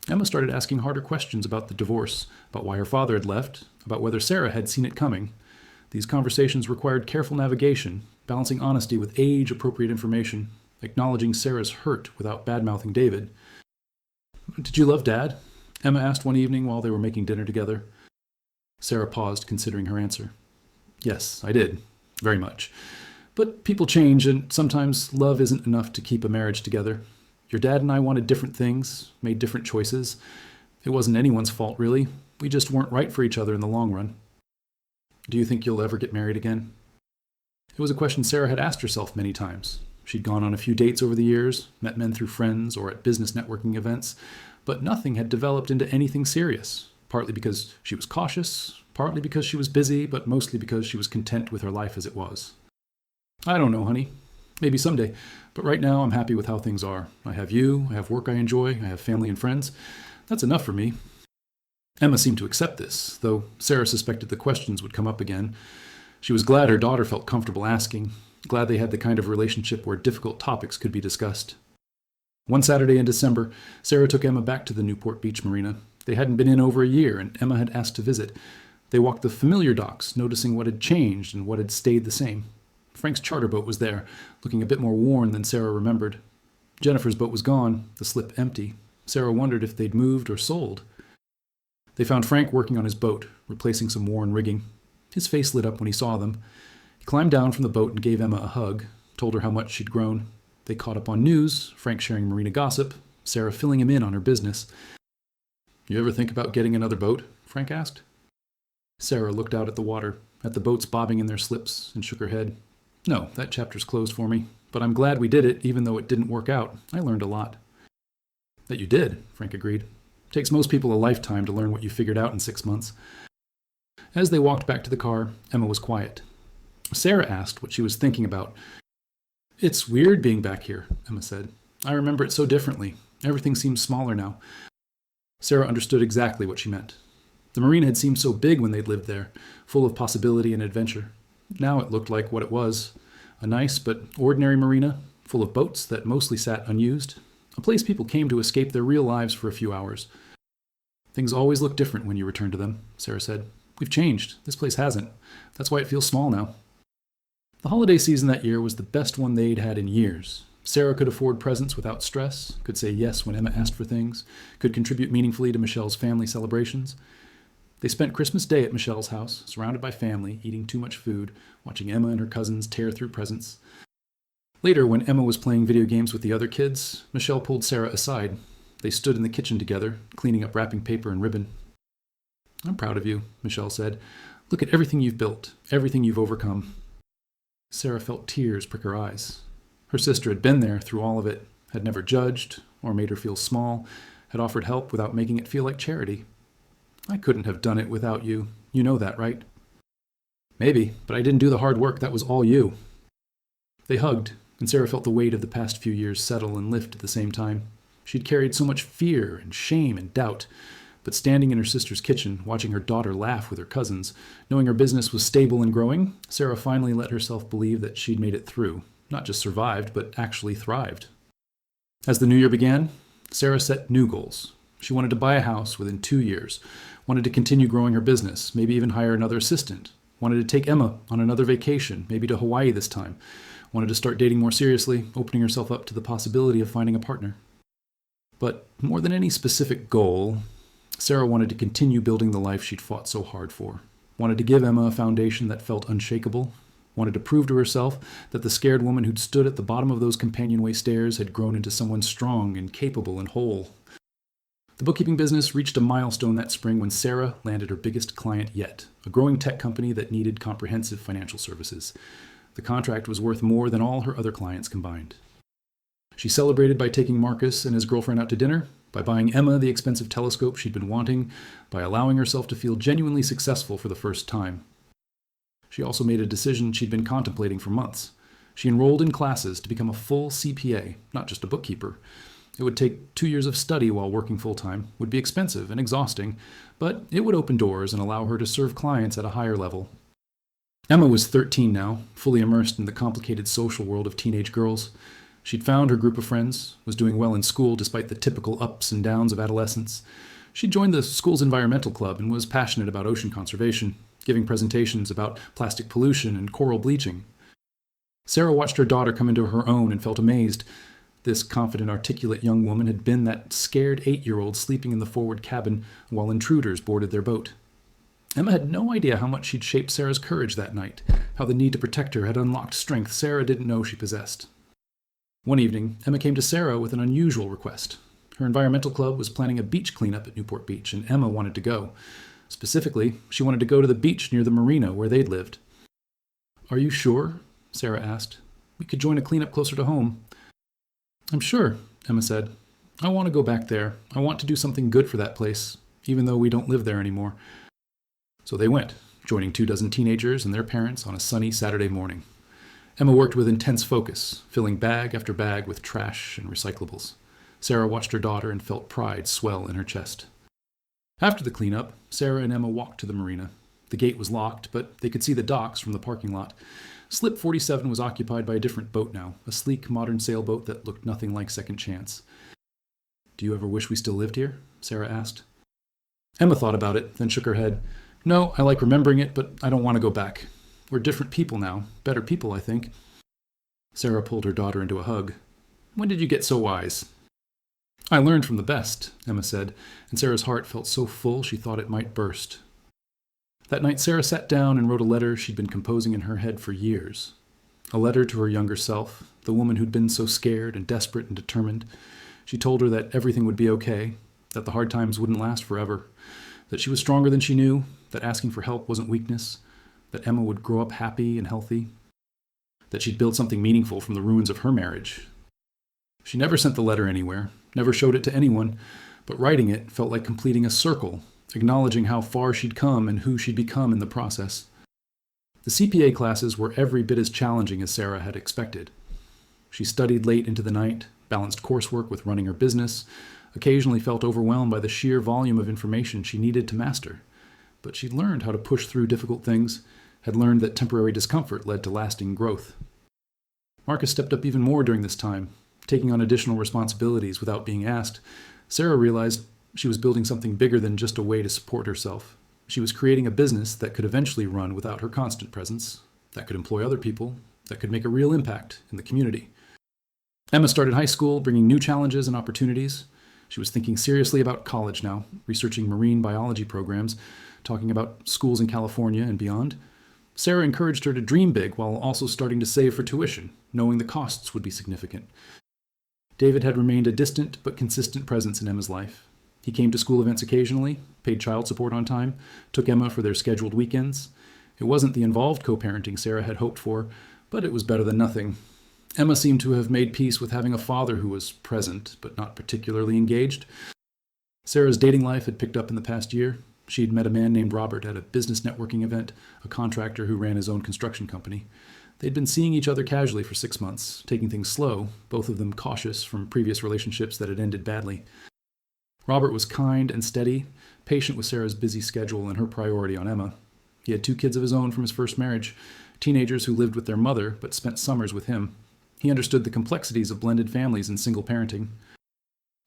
Emma started asking harder questions about the divorce, about why her father had left, about whether Sarah had seen it coming. These conversations required careful navigation, balancing honesty with age-appropriate information, acknowledging Sarah's hurt without bad-mouthing David. "Did you love Dad?" Emma asked one evening while they were making dinner together. Sarah paused, considering her answer. "Yes, I did. Very much. But people change, and sometimes love isn't enough to keep a marriage together. Your dad and I wanted different things, made different choices. It wasn't anyone's fault, really. We just weren't right for each other in the long run." "Do you think you'll ever get married again?" It was a question Sarah had asked herself many times. She'd gone on a few dates over the years, met men through friends or at business networking events, but nothing had developed into anything serious, partly because she was cautious, partly because she was busy, but mostly because she was content with her life as it was. "I don't know, honey. Maybe someday. But right now, I'm happy with how things are. I have you, I have work I enjoy, I have family and friends. That's enough for me." Emma seemed to accept this, though Sarah suspected the questions would come up again. She was glad her daughter felt comfortable asking, glad they had the kind of relationship where difficult topics could be discussed. One Saturday in December, Sarah took Emma back to the Newport Beach Marina. They hadn't been in over a year, and Emma had asked to visit. They walked the familiar docks, noticing what had changed and what had stayed the same. Frank's charter boat was there, looking a bit more worn than Sarah remembered. Jennifer's boat was gone, the slip empty. Sarah wondered if they'd moved or sold. They found Frank working on his boat, replacing some worn rigging. His face lit up when he saw them. He climbed down from the boat and gave Emma a hug, told her how much she'd grown. They caught up on news, Frank sharing marina gossip, Sarah filling him in on her business. "You ever think about getting another boat?" Frank asked. Sarah looked out at the water, at the boats bobbing in their slips, and shook her head. "No, that chapter's closed for me. But I'm glad we did it, even though it didn't work out. I learned a lot." "That you did," Frank agreed. "Takes most people a lifetime to learn what you figured out in 6 months." As they walked back to the car, Emma was quiet. Sarah asked what she was thinking about. "It's weird being back here," Emma said. "I remember it so differently. Everything seems smaller now." Sarah understood exactly what she meant. The marina had seemed so big when they'd lived there, full of possibility and adventure. Now it looked like what it was, a nice but ordinary marina, full of boats that mostly sat unused, a place people came to escape their real lives for a few hours. "Things always look different when you return to them," Sarah said. "We've changed. This place hasn't. That's why it feels small now." The holiday season that year was the best one they'd had in years. Sarah could afford presents without stress, could say yes when Emma asked for things, could contribute meaningfully to Michelle's family celebrations. They spent Christmas Day at Michelle's house, surrounded by family, eating too much food, watching Emma and her cousins tear through presents. Later, when Emma was playing video games with the other kids, Michelle pulled Sarah aside. They stood in the kitchen together, cleaning up wrapping paper and ribbon. "I'm proud of you," Michelle said. "Look at everything you've built, everything you've overcome." Sarah felt tears prick her eyes. Her sister had been there through all of it, had never judged or made her feel small, had offered help without making it feel like charity. "I couldn't have done it without you. You know that, right?" "Maybe, but I didn't do the hard work. That was all you." They hugged, and Sarah felt the weight of the past few years settle and lift at the same time. She'd carried so much fear and shame and doubt, but standing in her sister's kitchen, watching her daughter laugh with her cousins, knowing her business was stable and growing, Sarah finally let herself believe that she'd made it through, not just survived, but actually thrived. As the new year began, Sarah set new goals. She wanted to buy a house within 2 years, wanted to continue growing her business, maybe even hire another assistant, wanted to take Emma on another vacation, maybe to Hawaii this time, wanted to start dating more seriously, opening herself up to the possibility of finding a partner. But more than any specific goal, Sarah wanted to continue building the life she'd fought so hard for, wanted to give Emma a foundation that felt unshakable, wanted to prove to herself that the scared woman who'd stood at the bottom of those companionway stairs had grown into someone strong and capable and whole. The bookkeeping business reached a milestone that spring when Sarah landed her biggest client yet, a growing tech company that needed comprehensive financial services. The contract was worth more than all her other clients combined. She celebrated by taking Marcus and his girlfriend out to dinner, by buying Emma the expensive telescope she'd been wanting, by allowing herself to feel genuinely successful for the first time. She also made a decision she'd been contemplating for months. She enrolled in classes to become a full CPA, not just a bookkeeper. It would take 2 years of study while working full-time, would be expensive and exhausting, but it would open doors and allow her to serve clients at a higher level. Emma was 13 now, fully immersed in the complicated social world of teenage girls. She'd found her group of friends, was doing well in school despite the typical ups and downs of adolescence. She'd joined the school's environmental club and was passionate about ocean conservation, giving presentations about plastic pollution and coral bleaching. Sarah watched her daughter come into her own and felt amazed. This confident, articulate young woman had been that scared 8-year-old sleeping in the forward cabin while intruders boarded their boat. Emma had no idea how much she'd shaped Sarah's courage that night, how the need to protect her had unlocked strength Sarah didn't know she possessed. One evening, Emma came to Sarah with an unusual request. Her environmental club was planning a beach cleanup at Newport Beach, and Emma wanted to go. Specifically, she wanted to go to the beach near the marina where they'd lived. "Are you sure?" Sarah asked. "We could join a cleanup closer to home." "I'm sure," Emma said. "I want to go back there. I want to do something good for that place, even though we don't live there anymore." So they went, joining 24 teenagers and their parents on a sunny Saturday morning. Emma worked with intense focus, filling bag after bag with trash and recyclables. Sarah watched her daughter and felt pride swell in her chest. After the cleanup, Sarah and Emma walked to the marina. The gate was locked, but they could see the docks from the parking lot. Slip 47 was occupied by a different boat now, a sleek, modern sailboat that looked nothing like Second Chance. "Do you ever wish we still lived here?" Sarah asked. Emma thought about it, then shook her head. "No, I like remembering it, but I don't want to go back. We're different people now. Better people, I think." Sarah pulled her daughter into a hug. "When did you get so wise?" "I learned from the best," Emma said, and Sarah's heart felt so full she thought it might burst. That night, Sarah sat down and wrote a letter she'd been composing in her head for years. A letter to her younger self, the woman who'd been so scared and desperate and determined. She told her that everything would be okay, that the hard times wouldn't last forever, that she was stronger than she knew, that asking for help wasn't weakness, that Emma would grow up happy and healthy, that she'd build something meaningful from the ruins of her marriage. She never sent the letter anywhere, never showed it to anyone, but writing it felt like completing a circle, acknowledging how far she'd come and who she'd become in the process. The CPA classes were every bit as challenging as Sarah had expected. She studied late into the night, balanced coursework with running her business, occasionally felt overwhelmed by the sheer volume of information she needed to master. But she'd learned how to push through difficult things, had learned that temporary discomfort led to lasting growth. Marcus stepped up even more during this time, taking on additional responsibilities without being asked. Sarah realized she was building something bigger than just a way to support herself. She was creating a business that could eventually run without her constant presence, that could employ other people, that could make a real impact in the community. Emma started high school, bringing new challenges and opportunities. She was thinking seriously about college now, researching marine biology programs, talking about schools in California and beyond. Sarah encouraged her to dream big while also starting to save for tuition, knowing the costs would be significant. David had remained a distant but consistent presence in Emma's life. He came to school events occasionally, paid child support on time, took Emma for their scheduled weekends. It wasn't the involved co-parenting Sarah had hoped for, but it was better than nothing. Emma seemed to have made peace with having a father who was present, but not particularly engaged. Sarah's dating life had picked up in the past year. She'd met a man named Robert at a business networking event, a contractor who ran his own construction company. They'd been seeing each other casually for 6 months, taking things slow, both of them cautious from previous relationships that had ended badly. Robert was kind and steady, patient with Sarah's busy schedule and her priority on Emma. He had 2 kids of his own from his first marriage, teenagers who lived with their mother but spent summers with him. He understood the complexities of blended families and single parenting.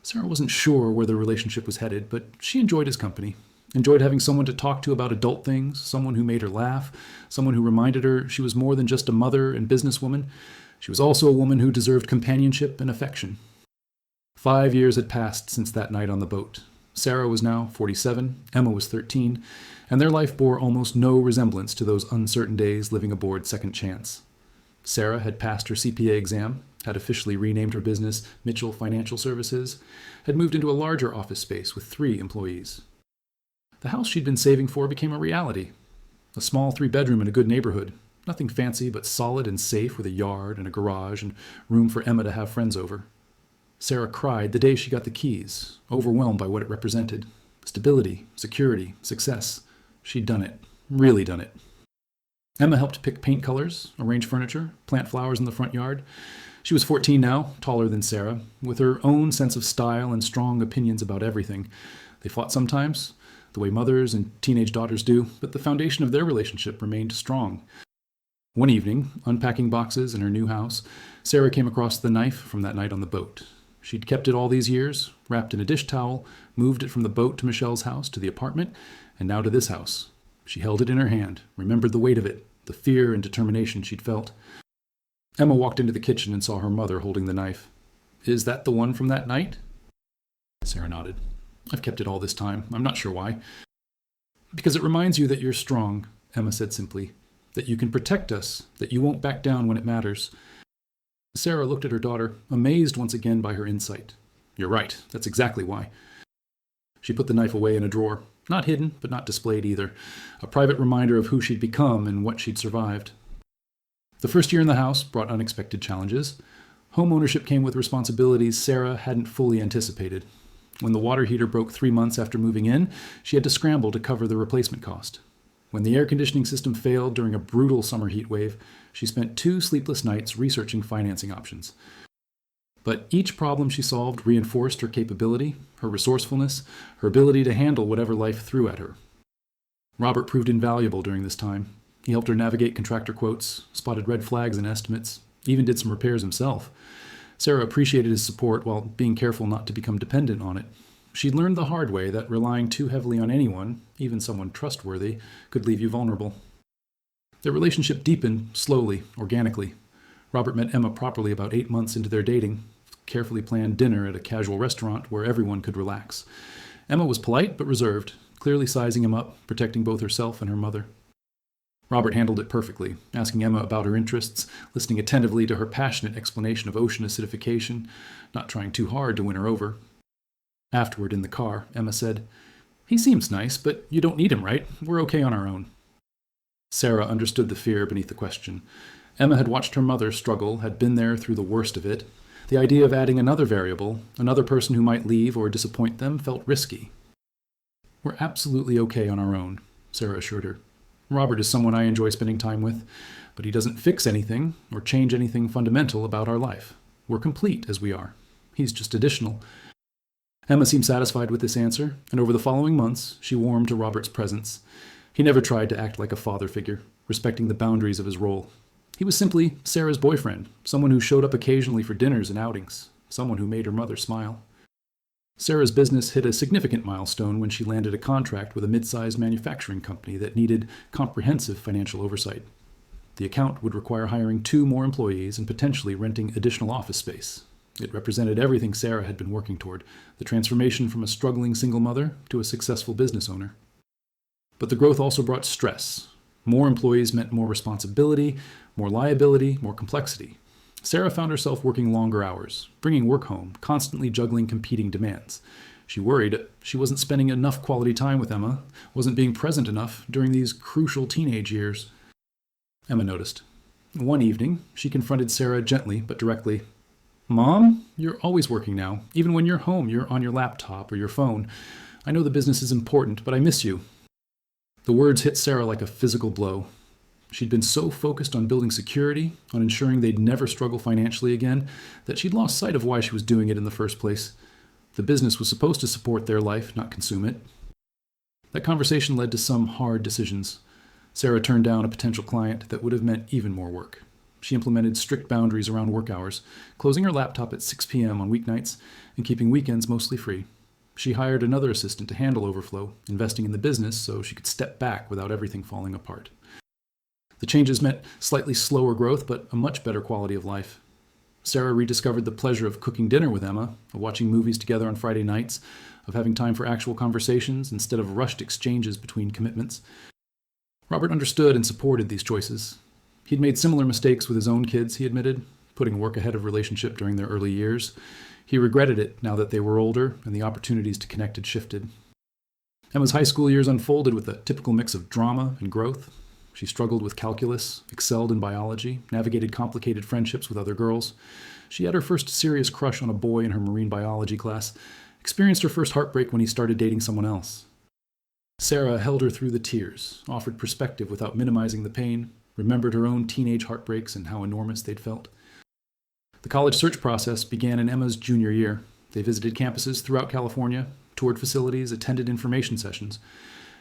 Sarah wasn't sure where the relationship was headed, but she enjoyed his company, enjoyed having someone to talk to about adult things, someone who made her laugh, someone who reminded her she was more than just a mother and businesswoman. She was also a woman who deserved companionship and affection. 5 years had passed since that night on the boat. Sarah was now 47, Emma was 13, and their life bore almost no resemblance to those uncertain days living aboard Second Chance. Sarah had passed her CPA exam, had officially renamed her business Mitchell Financial Services, had moved into a larger office space with 3 employees. The house she'd been saving for became a reality. A small 3-bedroom in a good neighborhood. Nothing fancy, but solid and safe with a yard and a garage and room for Emma to have friends over. Sarah cried the day she got the keys, overwhelmed by what it represented. Stability, security, success. She'd done it. Really done it. Emma helped pick paint colors, arrange furniture, plant flowers in the front yard. She was 14 now, taller than Sarah, with her own sense of style and strong opinions about everything. They fought sometimes, the way mothers and teenage daughters do, but the foundation of their relationship remained strong. One evening, unpacking boxes in her new house, Sarah came across the knife from that night on the boat. She'd kept it all these years, wrapped in a dish towel, moved it from the boat to Michelle's house, to the apartment, and now to this house. She held it in her hand, remembered the weight of it, the fear and determination she'd felt. Emma walked into the kitchen and saw her mother holding the knife. "Is that the one from that night?" Sarah nodded. "I've kept it all this time. I'm not sure why." "Because it reminds you that you're strong," Emma said simply. "That you can protect us, that you won't back down when it matters." Sarah looked at her daughter, amazed once again by her insight. "You're right. That's exactly why." She put the knife away in a drawer. Not hidden, but not displayed either. A private reminder of who she'd become and what she'd survived. The first year in the house brought unexpected challenges. Home ownership came with responsibilities Sarah hadn't fully anticipated. When the water heater broke 3 months after moving in, she had to scramble to cover the replacement cost. When the air conditioning system failed during a brutal summer heat wave, she spent 2 sleepless nights researching financing options. But each problem she solved reinforced her capability, her resourcefulness, her ability to handle whatever life threw at her. Robert proved invaluable during this time. He helped her navigate contractor quotes, spotted red flags in estimates, even did some repairs himself. Sarah appreciated his support while being careful not to become dependent on it. She'd learned the hard way that relying too heavily on anyone, even someone trustworthy, could leave you vulnerable. Their relationship deepened slowly, organically. Robert met Emma properly about 8 months into their dating, carefully planned dinner at a casual restaurant where everyone could relax. Emma was polite but reserved, clearly sizing him up, protecting both herself and her mother. Robert handled it perfectly, asking Emma about her interests, listening attentively to her passionate explanation of ocean acidification, not trying too hard to win her over. Afterward, in the car, Emma said, "He seems nice, but you don't need him, right? We're okay on our own." Sarah understood the fear beneath the question. Emma had watched her mother struggle, had been there through the worst of it. The idea of adding another variable, another person who might leave or disappoint them, felt risky. "We're absolutely okay on our own," Sarah assured her. "Robert is someone I enjoy spending time with, but he doesn't fix anything or change anything fundamental about our life. We're complete as we are. He's just additional." Emma seemed satisfied with this answer, and over the following months, she warmed to Robert's presence. He never tried to act like a father figure, respecting the boundaries of his role. He was simply Sarah's boyfriend, someone who showed up occasionally for dinners and outings, someone who made her mother smile. Sarah's business hit a significant milestone when she landed a contract with a mid-sized manufacturing company that needed comprehensive financial oversight. The account would require hiring 2 more employees and potentially renting additional office space. It represented everything Sarah had been working toward, the transformation from a struggling single mother to a successful business owner. But the growth also brought stress. More employees meant more responsibility, more liability, more complexity. Sarah found herself working longer hours, bringing work home, constantly juggling competing demands. She worried she wasn't spending enough quality time with Emma, wasn't being present enough during these crucial teenage years. Emma noticed. One evening, she confronted Sarah gently but directly. "Mom, you're always working now. Even when you're home, you're on your laptop or your phone. I know the business is important, but I miss you." The words hit Sarah like a physical blow. She'd been so focused on building security, on ensuring they'd never struggle financially again, that she'd lost sight of why she was doing it in the first place. The business was supposed to support their life, not consume it. That conversation led to some hard decisions. Sarah turned down a potential client that would have meant even more work. She implemented strict boundaries around work hours, closing her laptop at 6 p.m. on weeknights and keeping weekends mostly free. She hired another assistant to handle overflow, investing in the business so she could step back without everything falling apart. The changes meant slightly slower growth, but a much better quality of life. Sarah rediscovered the pleasure of cooking dinner with Emma, of watching movies together on Friday nights, of having time for actual conversations instead of rushed exchanges between commitments. Robert understood and supported these choices. He'd made similar mistakes with his own kids, he admitted, putting work ahead of relationship during their early years. He regretted it now that they were older and the opportunities to connect had shifted. Emma's high school years unfolded with a typical mix of drama and growth. She struggled with calculus, excelled in biology, navigated complicated friendships with other girls. She had her first serious crush on a boy in her marine biology class, experienced her first heartbreak when he started dating someone else. Sarah held her through the tears, offered perspective without minimizing the pain, remembered her own teenage heartbreaks and how enormous they'd felt. The college search process began in Emma's junior year. They visited campuses throughout California, toured facilities, attended information sessions.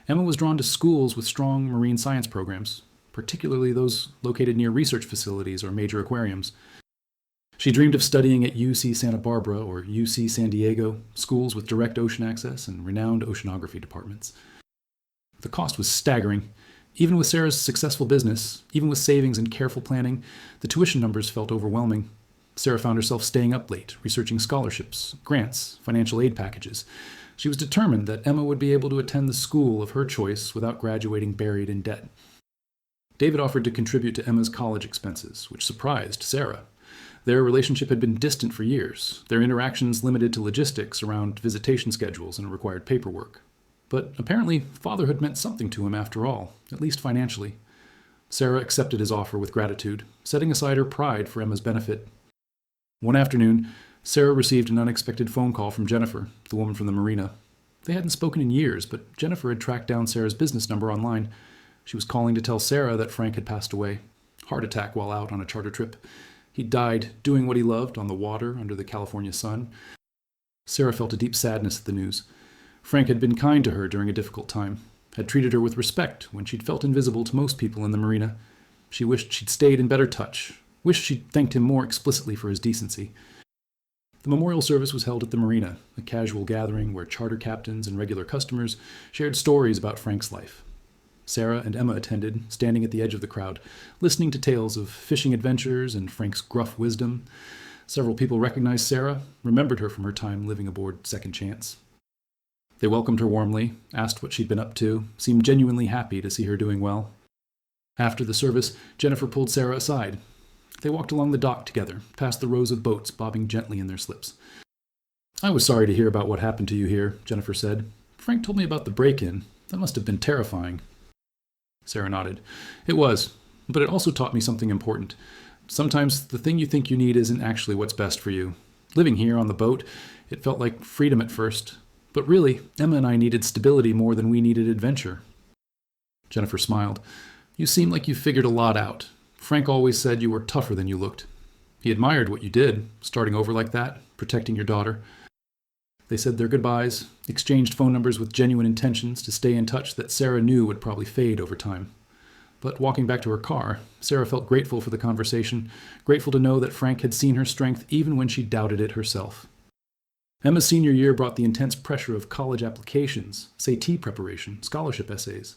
Emma was drawn to schools with strong marine science programs, particularly those located near research facilities or major aquariums. She dreamed of studying at UC Santa Barbara or UC San Diego, schools with direct ocean access and renowned oceanography departments. The cost was staggering. Even with Sarah's successful business, even with savings and careful planning, the tuition numbers felt overwhelming. Sarah found herself staying up late, researching scholarships, grants, financial aid packages. She was determined that Emma would be able to attend the school of her choice without graduating buried in debt. David offered to contribute to Emma's college expenses, which surprised Sarah. Their relationship had been distant for years, their interactions limited to logistics around visitation schedules and required paperwork. But apparently, fatherhood meant something to him after all, at least financially. Sarah accepted his offer with gratitude, setting aside her pride for Emma's benefit. One afternoon, Sarah received an unexpected phone call from Jennifer, the woman from the marina. They hadn't spoken in years, but Jennifer had tracked down Sarah's business number online. She was calling to tell Sarah that Frank had passed away. Heart attack while out on a charter trip. He died doing what he loved on the water under the California sun. Sarah felt a deep sadness at the news. Frank had been kind to her during a difficult time, had treated her with respect when she'd felt invisible to most people in the marina. She wished she'd stayed in better touch, wished she'd thanked him more explicitly for his decency. The memorial service was held at the marina, a casual gathering where charter captains and regular customers shared stories about Frank's life. Sarah and Emma attended, standing at the edge of the crowd, listening to tales of fishing adventures and Frank's gruff wisdom. Several people recognized Sarah, remembered her from her time living aboard Second Chance. They welcomed her warmly, asked what she'd been up to, seemed genuinely happy to see her doing well. After the service, Jennifer pulled Sarah aside. They walked along the dock together, past the rows of boats bobbing gently in their slips. "I was sorry to hear about what happened to you here," Jennifer said. "Frank told me about the break-in. That must have been terrifying." Sarah nodded. "It was, but it also taught me something important. Sometimes the thing you think you need isn't actually what's best for you. Living here on the boat, it felt like freedom at first. But really, Emma and I needed stability more than we needed adventure." Jennifer smiled. "You seem like you figured a lot out. Frank always said you were tougher than you looked. He admired what you did, starting over like that, protecting your daughter." They said their goodbyes, exchanged phone numbers with genuine intentions to stay in touch that Sarah knew would probably fade over time. But walking back to her car, Sarah felt grateful for the conversation, grateful to know that Frank had seen her strength even when she doubted it herself. Emma's senior year brought the intense pressure of college applications, SAT preparation, scholarship essays.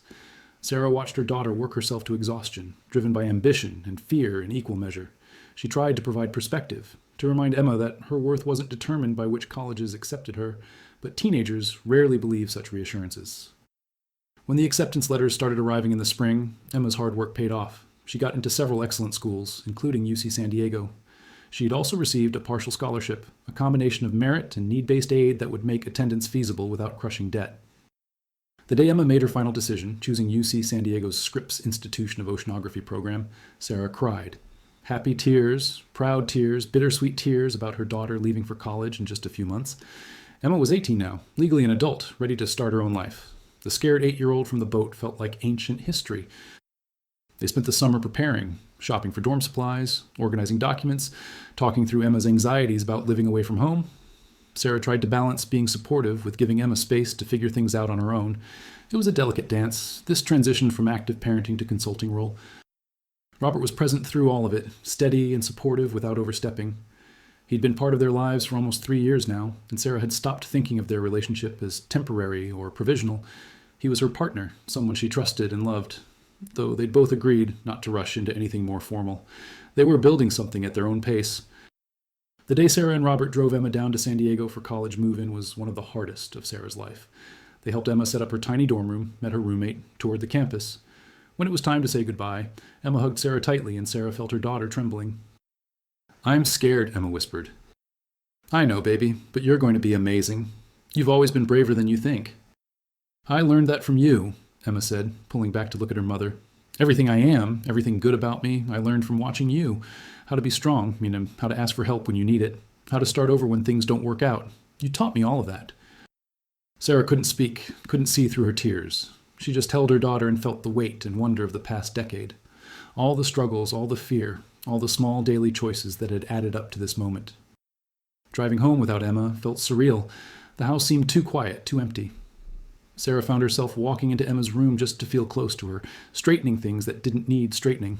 Sarah watched her daughter work herself to exhaustion, driven by ambition and fear in equal measure. She tried to provide perspective, to remind Emma that her worth wasn't determined by which colleges accepted her, but teenagers rarely believe such reassurances. When the acceptance letters started arriving in the spring, Emma's hard work paid off. She got into several excellent schools, including UC San Diego. She had also received a partial scholarship, a combination of merit and need-based aid that would make attendance feasible without crushing debt. The day Emma made her final decision, choosing UC San Diego's Scripps Institution of Oceanography program, Sarah cried. Happy tears, proud tears, bittersweet tears about her daughter leaving for college in just a few months. Emma was 18 now, legally an adult, ready to start her own life. The scared 8-year-old from the boat felt like ancient history. They spent the summer preparing, shopping for dorm supplies, organizing documents, talking through Emma's anxieties about living away from home. Sarah tried to balance being supportive with giving Emma space to figure things out on her own. It was a delicate dance, this transition from active parenting to consulting role. Robert was present through all of it, steady and supportive without overstepping. He'd been part of their lives for almost 3 years now, and Sarah had stopped thinking of their relationship as temporary or provisional. He was her partner, someone she trusted and loved, though they'd both agreed not to rush into anything more formal. They were building something at their own pace. The day Sarah and Robert drove Emma down to San Diego for college move-in was one of the hardest of Sarah's life. They helped Emma set up her tiny dorm room, met her roommate, toured the campus. When it was time to say goodbye, Emma hugged Sarah tightly and Sarah felt her daughter trembling. "I'm scared," Emma whispered. "I know, baby, but you're going to be amazing. You've always been braver than you think." "I learned that from you," Emma said, pulling back to look at her mother. "Everything I am, everything good about me, I learned from watching you. How to be strong, how to ask for help when you need it, how to start over when things don't work out. You taught me all of that." Sarah couldn't speak, couldn't see through her tears. She just held her daughter and felt the weight and wonder of the past decade. All the struggles, all the fear, all the small daily choices that had added up to this moment. Driving home without Emma felt surreal. The house seemed too quiet, too empty. Sarah found herself walking into Emma's room just to feel close to her, straightening things that didn't need straightening.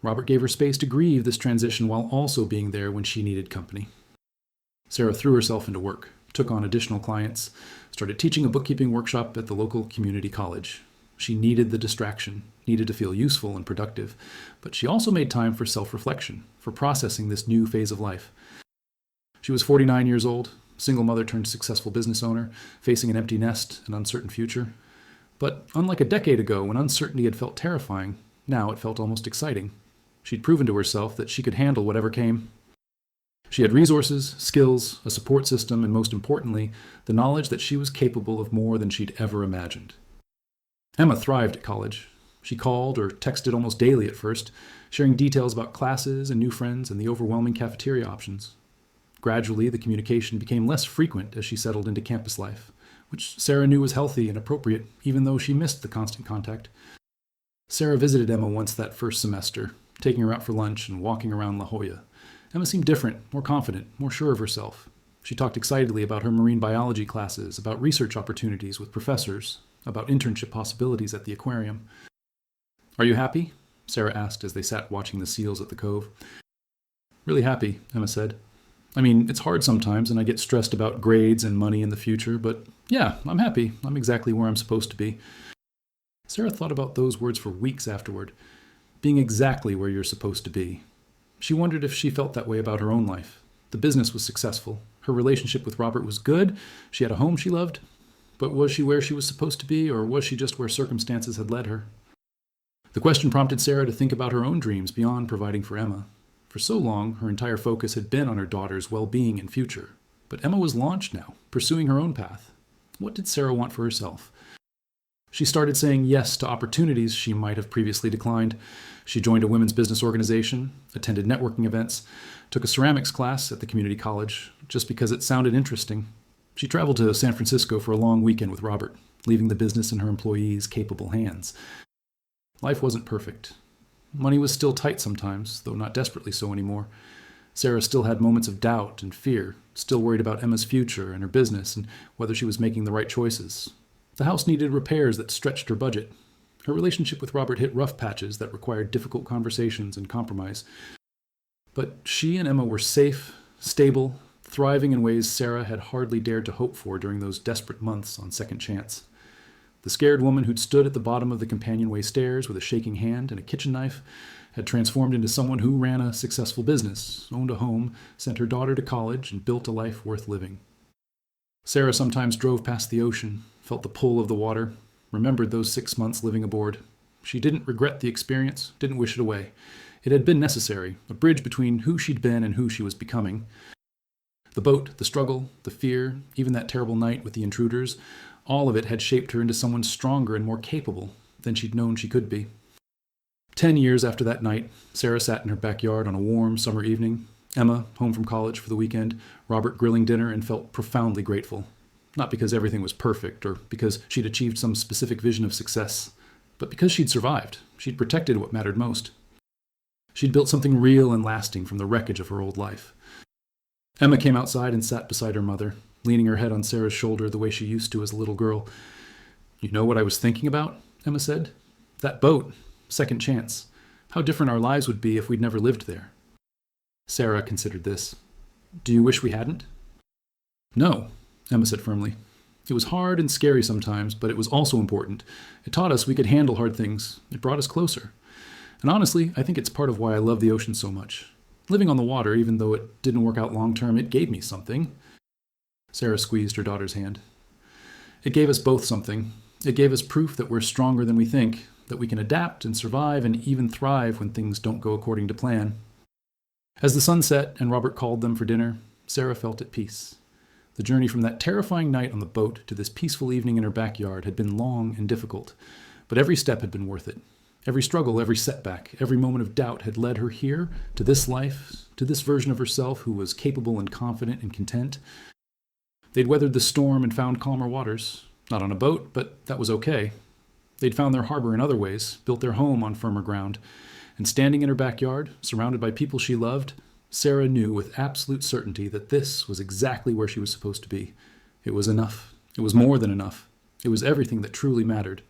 Robert gave her space to grieve this transition while also being there when she needed company. Sarah threw herself into work, took on additional clients, started teaching a bookkeeping workshop at the local community college. She needed the distraction, needed to feel useful and productive, but she also made time for self-reflection, for processing this new phase of life. She was 49 years old, single mother turned successful business owner, facing an empty nest, an uncertain future. But unlike a decade ago when uncertainty had felt terrifying, now it felt almost exciting. She'd proven to herself that she could handle whatever came. She had resources, skills, a support system, and most importantly, the knowledge that she was capable of more than she'd ever imagined. Emma thrived at college. She called or texted almost daily at first, sharing details about classes and new friends and the overwhelming cafeteria options. Gradually, the communication became less frequent as she settled into campus life, which Sarah knew was healthy and appropriate, even though she missed the constant contact. Sarah visited Emma once that first semester, taking her out for lunch and walking around La Jolla. Emma seemed different, more confident, more sure of herself. She talked excitedly about her marine biology classes, about research opportunities with professors, about internship possibilities at the aquarium. "Are you happy?" Sarah asked as they sat watching the seals at the cove. "Really happy," Emma said. It's hard sometimes, and I get stressed about grades and money in the future, but yeah, I'm happy. I'm exactly where I'm supposed to be." Sarah thought about those words for weeks afterward. Being exactly where you're supposed to be. She wondered if she felt that way about her own life. The business was successful. Her relationship with Robert was good. She had a home she loved. But was she where she was supposed to be, or was she just where circumstances had led her? The question prompted Sarah to think about her own dreams beyond providing for Emma. For so long, her entire focus had been on her daughter's well-being and future. But Emma was launched now, pursuing her own path. What did Sarah want for herself? She started saying yes to opportunities she might have previously declined. She joined a women's business organization, attended networking events, took a ceramics class at the community college, just because it sounded interesting. She traveled to San Francisco for a long weekend with Robert, leaving the business in her employees' capable hands. Life wasn't perfect. Money was still tight sometimes, though not desperately so anymore. Sarah still had moments of doubt and fear, still worried about Emma's future and her business and whether she was making the right choices. The house needed repairs that stretched her budget. Her relationship with Robert hit rough patches that required difficult conversations and compromise. But she and Emma were safe, stable, thriving in ways Sarah had hardly dared to hope for during those desperate months on Second Chance. The scared woman who'd stood at the bottom of the companionway stairs with a shaking hand and a kitchen knife had transformed into someone who ran a successful business, owned a home, sent her daughter to college, and built a life worth living. Sarah sometimes drove past the ocean, felt the pull of the water, remembered those 6 months living aboard. She didn't regret the experience, didn't wish it away. It had been necessary, a bridge between who she'd been and who she was becoming. The boat, the struggle, the fear, even that terrible night with the intruders, all of it had shaped her into someone stronger and more capable than she'd known she could be. 10 years after that night, Sarah sat in her backyard on a warm summer evening, Emma home from college for the weekend, Robert grilling dinner, and felt profoundly grateful. Not because everything was perfect or because she'd achieved some specific vision of success, but because she'd survived. She'd protected what mattered most. She'd built something real and lasting from the wreckage of her old life. Emma came outside and sat beside her mother, leaning her head on Sarah's shoulder the way she used to as a little girl. "You know what I was thinking about?" Emma said. "That boat. Second chance. How different our lives would be if we'd never lived there." Sarah considered this. "Do you wish we hadn't?" "No," Emma said firmly. "It was hard and scary sometimes, but it was also important. It taught us we could handle hard things. It brought us closer. And honestly, I think it's part of why I love the ocean so much. Living on the water, even though it didn't work out long term, it gave me something." Sarah squeezed her daughter's hand. "It gave us both something. It gave us proof that we're stronger than we think, that we can adapt and survive and even thrive when things don't go according to plan." As the sun set and Robert called them for dinner, Sarah felt at peace. The journey from that terrifying night on the boat to this peaceful evening in her backyard had been long and difficult, but every step had been worth it. Every struggle, every setback, every moment of doubt had led her here, to this life, to this version of herself who was capable and confident and content. They'd weathered the storm and found calmer waters. Not on a boat, but that was okay. They'd found their harbor in other ways, built their home on firmer ground. And standing in her backyard, surrounded by people she loved, Sarah knew with absolute certainty that this was exactly where she was supposed to be. It was enough. It was more than enough. It was everything that truly mattered.